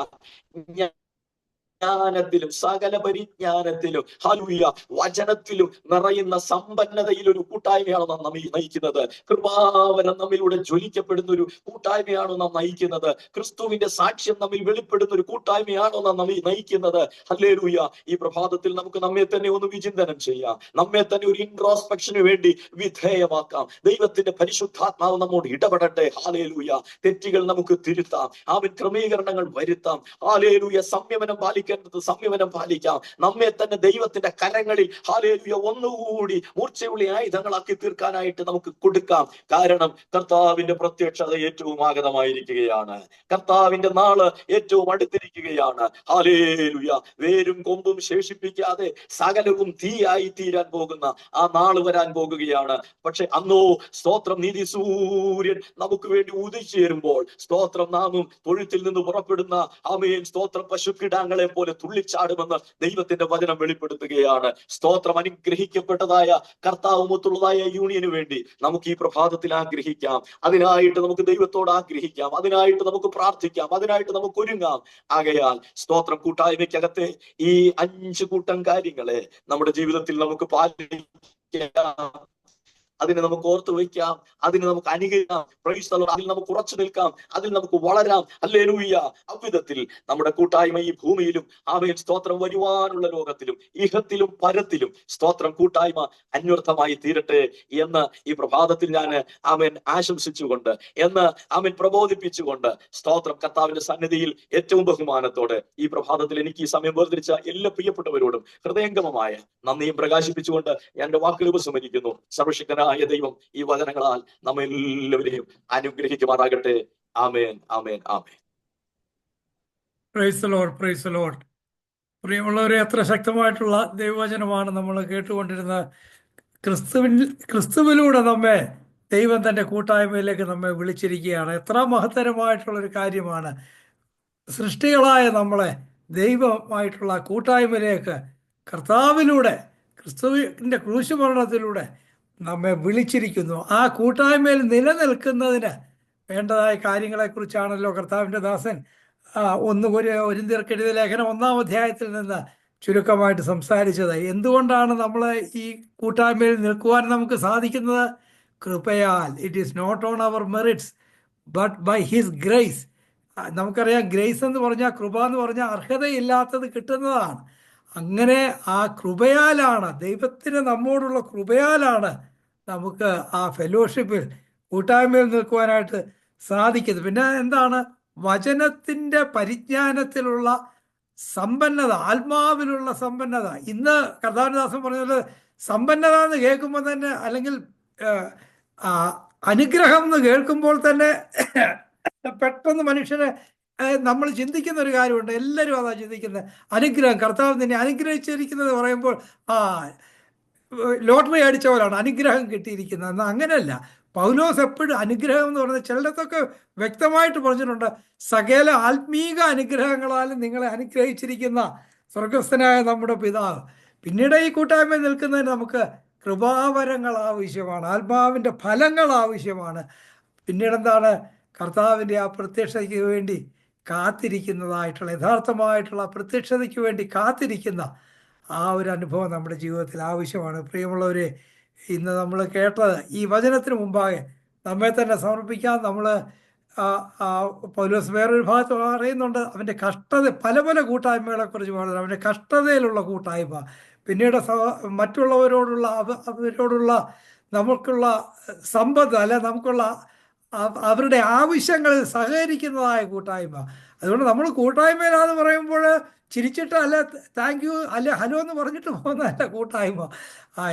ജ്ഞാനത്തിലും സകല പരിജ്ഞാനത്തിലും, ഹല്ലേലൂയ, വചനത്തിലും നിറയുന്ന സമ്പന്നതയിൽ ഒരു കൂട്ടായ്മയാണോ നാം നയിക്കുന്നത്? കൃപാവരം നമ്മിലൂടെ ജ്വലിക്കപ്പെടുന്ന ഒരു കൂട്ടായ്മയാണോ നാം നയിക്കുന്നത്? ക്രിസ്തുവിന്റെ സാക്ഷ്യം നമ്മിൽ വെളിപ്പെടുന്ന ഒരു കൂട്ടായ്മയാണോ നാം നയിക്കുന്നത്? ഹല്ലേലൂയ. ഈ പ്രഭാതത്തിൽ നമുക്ക് നമ്മെ തന്നെ ഒന്ന് വിചിന്തനം ചെയ്യാം. നമ്മെ തന്നെ ഒരു ഇൻട്രോസ്പെക്ഷന് വേണ്ടി വിധേയമാക്കാം. ദൈവത്തിന്റെ പരിശുദ്ധാത്മാവ് നമ്മോട് ഇടപെടട്ടെ. ഹല്ലേലൂയ. തെറ്റുകൾ നമുക്ക് തിരുത്താം. അവൻ ക്രമീകരണങ്ങൾ വരുത്താം. ഹല്ലേലൂയ. സംയമനം പാലിക്കേണ്ടത് സംയമനം പാലിക്കാം. നമ്മെ തന്നെ ദൈവത്തിന്റെ കരങ്ങളിൽ, ഹല്ലേലൂയ, ഒന്നുകൂടി മൂർച്ചയുള്ള ആയുധങ്ങളാക്കി തീർക്കാനായിട്ട് നമുക്ക് കൊടുക്കാം. കാരണം കർത്താവിന്റെ പ്രത്യക്ഷത ഏറ്റവും ആഗതമായിരിക്കുകയാണ്. കർത്താവിന്റെ നാള് ഏറ്റവും അടുത്തിരിക്കുകയാണ്. ഹല്ലേലൂയ. വേരും കൊമ്പും ശേഷിപ്പിക്കാതെ സകലവും തീയായി തീരാൻ പോകുന്ന ആ നാള് വരാൻ പോകുകയാണ്. പക്ഷെ അന്നോ, സ്തോത്രം, നീതി സൂര്യൻ നമുക്ക് വേണ്ടി ഉദിച്ചേരുമ്പോൾ, സ്തോത്രം, നാമും തൊഴുത്തിൽ നിന്ന് പുറപ്പെടുന്ന ആമേൻ, സ്തോത്രം, പശുക്കിടാങ്ങളെ പോലെ തുള്ളിച്ചാടുമെന്ന് ദൈവത്തിന്റെ വചനം വെളിപ്പെടുത്തുകയാണ്. സ്തോത്രം. അനുഗ്രഹിക്കപ്പെട്ടതായ കർത്താവുമൊത്തുള്ളതായ യൂണിയന് വേണ്ടി നമുക്ക് ഈ പ്രഭാതത്തിൽ ആഗ്രഹിക്കാം. അതിനായിട്ട് നമുക്ക് ദൈവത്തോട് ആഗ്രഹിക്കാം. അതിനായിട്ട് നമുക്ക് പ്രാർത്ഥിക്കാം. അതിനായിട്ട് നമുക്ക് ഒരുങ്ങാം. ആകയാൽ സ്തോത്രം, കൂട്ടായ്മയ്ക്കകത്തെ ഈ 5 കൂട്ടം കാര്യങ്ങളെ നമ്മുടെ ജീവിതത്തിൽ നമുക്ക് പാലിക്കാം. അതിനെ നമുക്ക് ഓർത്തു വയ്ക്കാം. അതിനെ നമുക്ക് അനുകരിക്കാം. Price the Lord. അതിൽ നമുക്ക് ഉറച്ചു നിൽക്കാം. അതിൽ നമുക്ക് വളരാം. ഹല്ലേലൂയ. അவ்விധത്തിൽ നമ്മുടെ കൂട്ടായ്മ ഈ ഭൂമിയിലും, ആമേൻ, സ്തോത്രം, വരുവാനുള്ള ലോകത്തിലും, ഇഹത്തിലും പരത്തിലും, സ്തോത്രം, കൂട്ടായ്മ അന്വർത്ഥമായി തീരട്ടെ എന്ന് ഈ പ്രഭാതത്തിൽ ഞാൻ ആമേൻ ആശംസിച്ചുകൊണ്ട്, എന്ന് ആമേൻ പ്രബോധിപ്പിച്ചുകൊണ്ട്, സ്തോത്രം, കർത്താവിന്റെ സന്നിധിയിൽ ഏറ്റവും ബഹുമാനത്തോടെ ഈ പ്രഭാതത്തിൽ എനിക്ക് ഈ സമയം വേർതിരിച്ച എല്ലാ പ്രിയപ്പെട്ടവരോടും ഹൃദയംഗമമായ നന്ദിയും പ്രകാശിപ്പിച്ചുകൊണ്ട് ഞാൻ എന്റെ വാക്കുകൾ ഉപസംഹരിക്കുന്നു. സർവശക്തനായ ദൈവം ഈ വചനങ്ങളാൽ നമ്മെല്ലാവരെയും അനുഗ്രഹിക്കുമാറാകട്ടെ. ആമേൻ, ആമേൻ, ആമേൻ. Praise the Lord, praise the Lord. പ്രിയമുള്ളവരെ, എത്ര ശക്തമായിട്ടുള്ള ദൈവവചനമാണ് നമ്മൾ കേട്ടുകൊണ്ടിരുന്നത്. ക്രിസ്തുവിലൂടെ നമ്മെ ദൈവം തന്റെ കൂട്ടായ്മയിലേക്ക് നമ്മെ വിളിച്ചിരിക്കുകയാണ്. എത്ര മഹത്തരമായിട്ടുള്ളൊരു കാര്യമാണ്. സൃഷ്ടികളായ നമ്മളെ ദൈവമായിട്ടുള്ള കൂട്ടായ്മയിലേക്ക് കർത്താവിലൂടെ, ക്രിസ്തുവിൻ്റെ ക്രൂശുമരണത്തിലൂടെ നമ്മെ വിളിച്ചിരിക്കുന്നു. ആ കൂട്ടായ്മയിൽ നിലനിൽക്കുന്നതിന് വേണ്ടതായ കാര്യങ്ങളെക്കുറിച്ചാണല്ലോ കർത്താവിൻ്റെ ദാസൻ 1 കൊരിന്ത്യർക്കെഴുതിയ ലേഖനം 1-ാം അധ്യായത്തിൽ നിന്ന് ചുരുക്കമായിട്ട് സംസാരിച്ചത്. എന്തുകൊണ്ടാണ് നമ്മൾ ഈ കൂട്ടായ്മയിൽ നിൽക്കുവാൻ നമുക്ക് സാധിക്കുന്നത്? കൃപയാൽ. It is not on our merits, but by his grace. നമുക്കറിയാം, ഗ്രേസ് എന്ന് പറഞ്ഞാൽ, കൃപ എന്ന് പറഞ്ഞാൽ അർഹതയില്ലാത്തത് കിട്ടുന്നതാണ്. അങ്ങനെ ആ കൃപയാലാണ്, ദൈവത്തിന് നമ്മോടുള്ള കൃപയാലാണ് നമുക്ക് ആ ഫെലോഷിപ്പിൽ, കൂട്ടായ്മയിൽ നിൽക്കുവാനായിട്ട് സാധിക്കുന്നത്. പിന്നെ എന്താണ്? വചനത്തിൻ്റെ പരിജ്ഞാനത്തിലുള്ള സമ്പന്നത, ആത്മാവിലുള്ള സമ്പന്നത. ഇന്ന് കർത്താവിദാസൻ പറഞ്ഞത് സമ്പന്നത എന്ന് കേൾക്കുമ്പോൾ തന്നെ, അല്ലെങ്കിൽ ആ, അനുഗ്രഹം എന്ന് കേൾക്കുമ്പോൾ തന്നെ പെട്ടെന്ന് മനുഷ്യനെ നമ്മൾ ചിന്തിക്കുന്ന ഒരു കാര്യമുണ്ട്. എല്ലാവരും അതാ ചിന്തിക്കുന്നത്. അനുഗ്രഹം, കർത്താവ് നിന്നെ അനുഗ്രഹിച്ചിരിക്കുന്നത് പറയുമ്പോൾ ആ ലോട്ടറി അടിച്ച പോലാണ് അനുഗ്രഹം കിട്ടിയിരിക്കുന്നത്. എന്നാൽ അങ്ങനെയല്ല. പൗലോസ് എപ്പോഴും അനുഗ്രഹം എന്ന് പറയുന്നത് ചിലടത്തൊക്കെ വ്യക്തമായിട്ട് പറഞ്ഞിട്ടുണ്ട്. സകല ആത്മീക അനുഗ്രഹങ്ങളാലും നിങ്ങളെ അനുഗ്രഹിച്ചിരിക്കുന്ന സ്വർഗസ്ഥനായ നമ്മുടെ പിതാവ്. പിന്നീട് ഈ കൂട്ടായ്മയിൽ നിൽക്കുന്നതിന് നമുക്ക് കൃപാവരങ്ങൾ ആവശ്യമാണ്, ആത്മാവിൻ്റെ ഫലങ്ങൾ ആവശ്യമാണ്. പിന്നീട് എന്താണ്? കർത്താവിൻ്റെ ആ പ്രത്യക്ഷതയ്ക്ക് വേണ്ടി കാത്തിരിക്കുന്നതായിട്ടുള്ള, യഥാർത്ഥമായിട്ടുള്ള പ്രത്യക്ഷതയ്ക്ക് വേണ്ടി കാത്തിരിക്കുന്ന ആ ഒരു അനുഭവം നമ്മുടെ ജീവിതത്തിൽ ആവശ്യമാണ്. പ്രിയമുള്ളവരെ, ഇന്ന് നമ്മൾ കേട്ടത് ഈ വചനത്തിന് മുമ്പാകെ നമ്മെ തന്നെ സമർപ്പിക്കാം. നമ്മൾ പൗലോസ് വേറൊരു ഭാഗത്ത് പറയുന്നുണ്ട്, അവൻ്റെ കഷ്ടത, പല പല കൂട്ടായ്മകളെക്കുറിച്ച് പറയുന്നത്, അവൻ്റെ കഷ്ടതയിലുള്ള കൂട്ടായ്മ. പിന്നീട് മറ്റുള്ളവരോടുള്ള അവരോടുള്ള നമുക്കുള്ള സമ്പത്ത്, അല്ലെ നമുക്കുള്ള അവരുടെ ആവശ്യങ്ങളിൽ സഹകരിക്കുന്നതായ കൂട്ടായ്മ. അതുകൊണ്ട് നമ്മൾ കൂട്ടായ്മയിലാന്ന് പറയുമ്പോൾ ചിരിച്ചിട്ട്, അല്ലെ താങ്ക് യു, അല്ലെ ഹലോ എന്ന് പറഞ്ഞിട്ട് പോകുന്നതല്ല കൂട്ടായ്മ.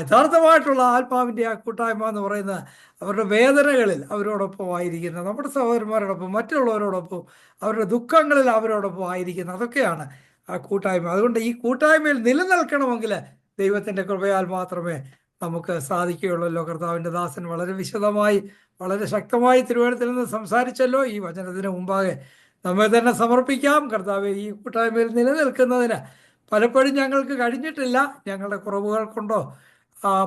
യഥാർത്ഥമായിട്ടുള്ള ആത്മാവിൻ്റെ ആ കൂട്ടായ്മ എന്ന് പറയുന്നത് അവരുടെ വേദനകളിൽ അവരോടൊപ്പം ആയിരിക്കുന്ന, നമ്മുടെ സഹോദരന്മാരോടൊപ്പം, മറ്റുള്ളവരോടൊപ്പം, അവരുടെ ദുഃഖങ്ങളിൽ അവരോടൊപ്പം ആയിരിക്കുന്ന, അതൊക്കെയാണ് ആ കൂട്ടായ്മ. അതുകൊണ്ട് ഈ കൂട്ടായ്മയിൽ നിലനിൽക്കണമെങ്കിൽ ദൈവത്തിൻ്റെ കൃപയാൽ മാത്രമേ നമുക്ക് സാധിക്കുകയുള്ളല്ലോ. കർത്താവിൻ്റെ ദാസൻ വളരെ വിശദമായി, വളരെ ശക്തമായി തിരുവനന്തപുരത്തിൽ നിന്ന് സംസാരിച്ചല്ലോ. ഈ വചനത്തിന് മുമ്പാകെ നമ്മെ തന്നെ സമർപ്പിക്കാം. കർത്താവെ, ഈ കൂട്ടായ്മയിൽ നിലനിൽക്കുന്നതിന് പലപ്പോഴും ഞങ്ങൾക്ക് കഴിഞ്ഞിട്ടില്ല, ഞങ്ങളുടെ കുറവുകൾ കൊണ്ടോ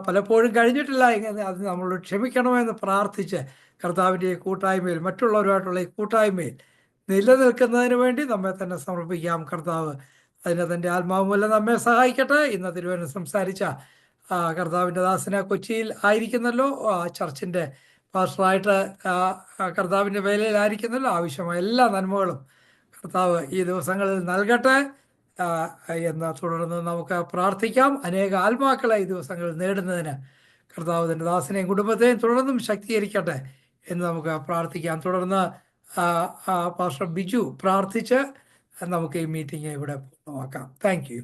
പലപ്പോഴും കഴിഞ്ഞിട്ടില്ല. എങ്ങനെ അത് നമ്മൾ ക്ഷമിക്കണമെന്ന് പ്രാർത്ഥിച്ച് കർത്താവിൻ്റെ ഈ കൂട്ടായ്മയിൽ, മറ്റുള്ളവരുമായിട്ടുള്ള ഈ കൂട്ടായ്മയിൽ നിലനിൽക്കുന്നതിന് വേണ്ടി നമ്മെ തന്നെ സമർപ്പിക്കാം. കർത്താവ് അതിന് തൻ്റെ ആത്മാവ് മൂലം നമ്മെ സഹായിക്കട്ടെ. ഇന്ന് തിരുവനന്തപുരം സംസാരിച്ച കർത്താവിൻ്റെ ദാസന കൊച്ചിയിൽ ആയിരിക്കുന്നല്ലോ, ചർച്ചിൻ്റെ പാസ്റ്ററായിട്ട് കർത്താവിൻ്റെ വേലയിലായിരിക്കുന്നല്ലോ. ആവശ്യമായ എല്ലാ നന്മകളും കർത്താവ് ഈ ദിവസങ്ങളിൽ നൽകട്ടെ എന്ന് തുടർന്ന് നമുക്ക് പ്രാർത്ഥിക്കാം. അനേക ആത്മാക്കളെ ഈ ദിവസങ്ങളിൽ നേടുന്നതിന് കർത്താവ് തൻ്റെ ദാസനെയും കുടുംബത്തെയും തുടർന്നും ശക്തീകരിക്കട്ടെ എന്ന് നമുക്ക് പ്രാർത്ഥിക്കാം. തുടർന്ന് പാസ്റ്റർ ബിജു പ്രാർത്ഥിച്ച് നമുക്ക് ഈ മീറ്റിംഗ് ഇവിടെ പൂർണ്ണമാക്കാം. Thank you.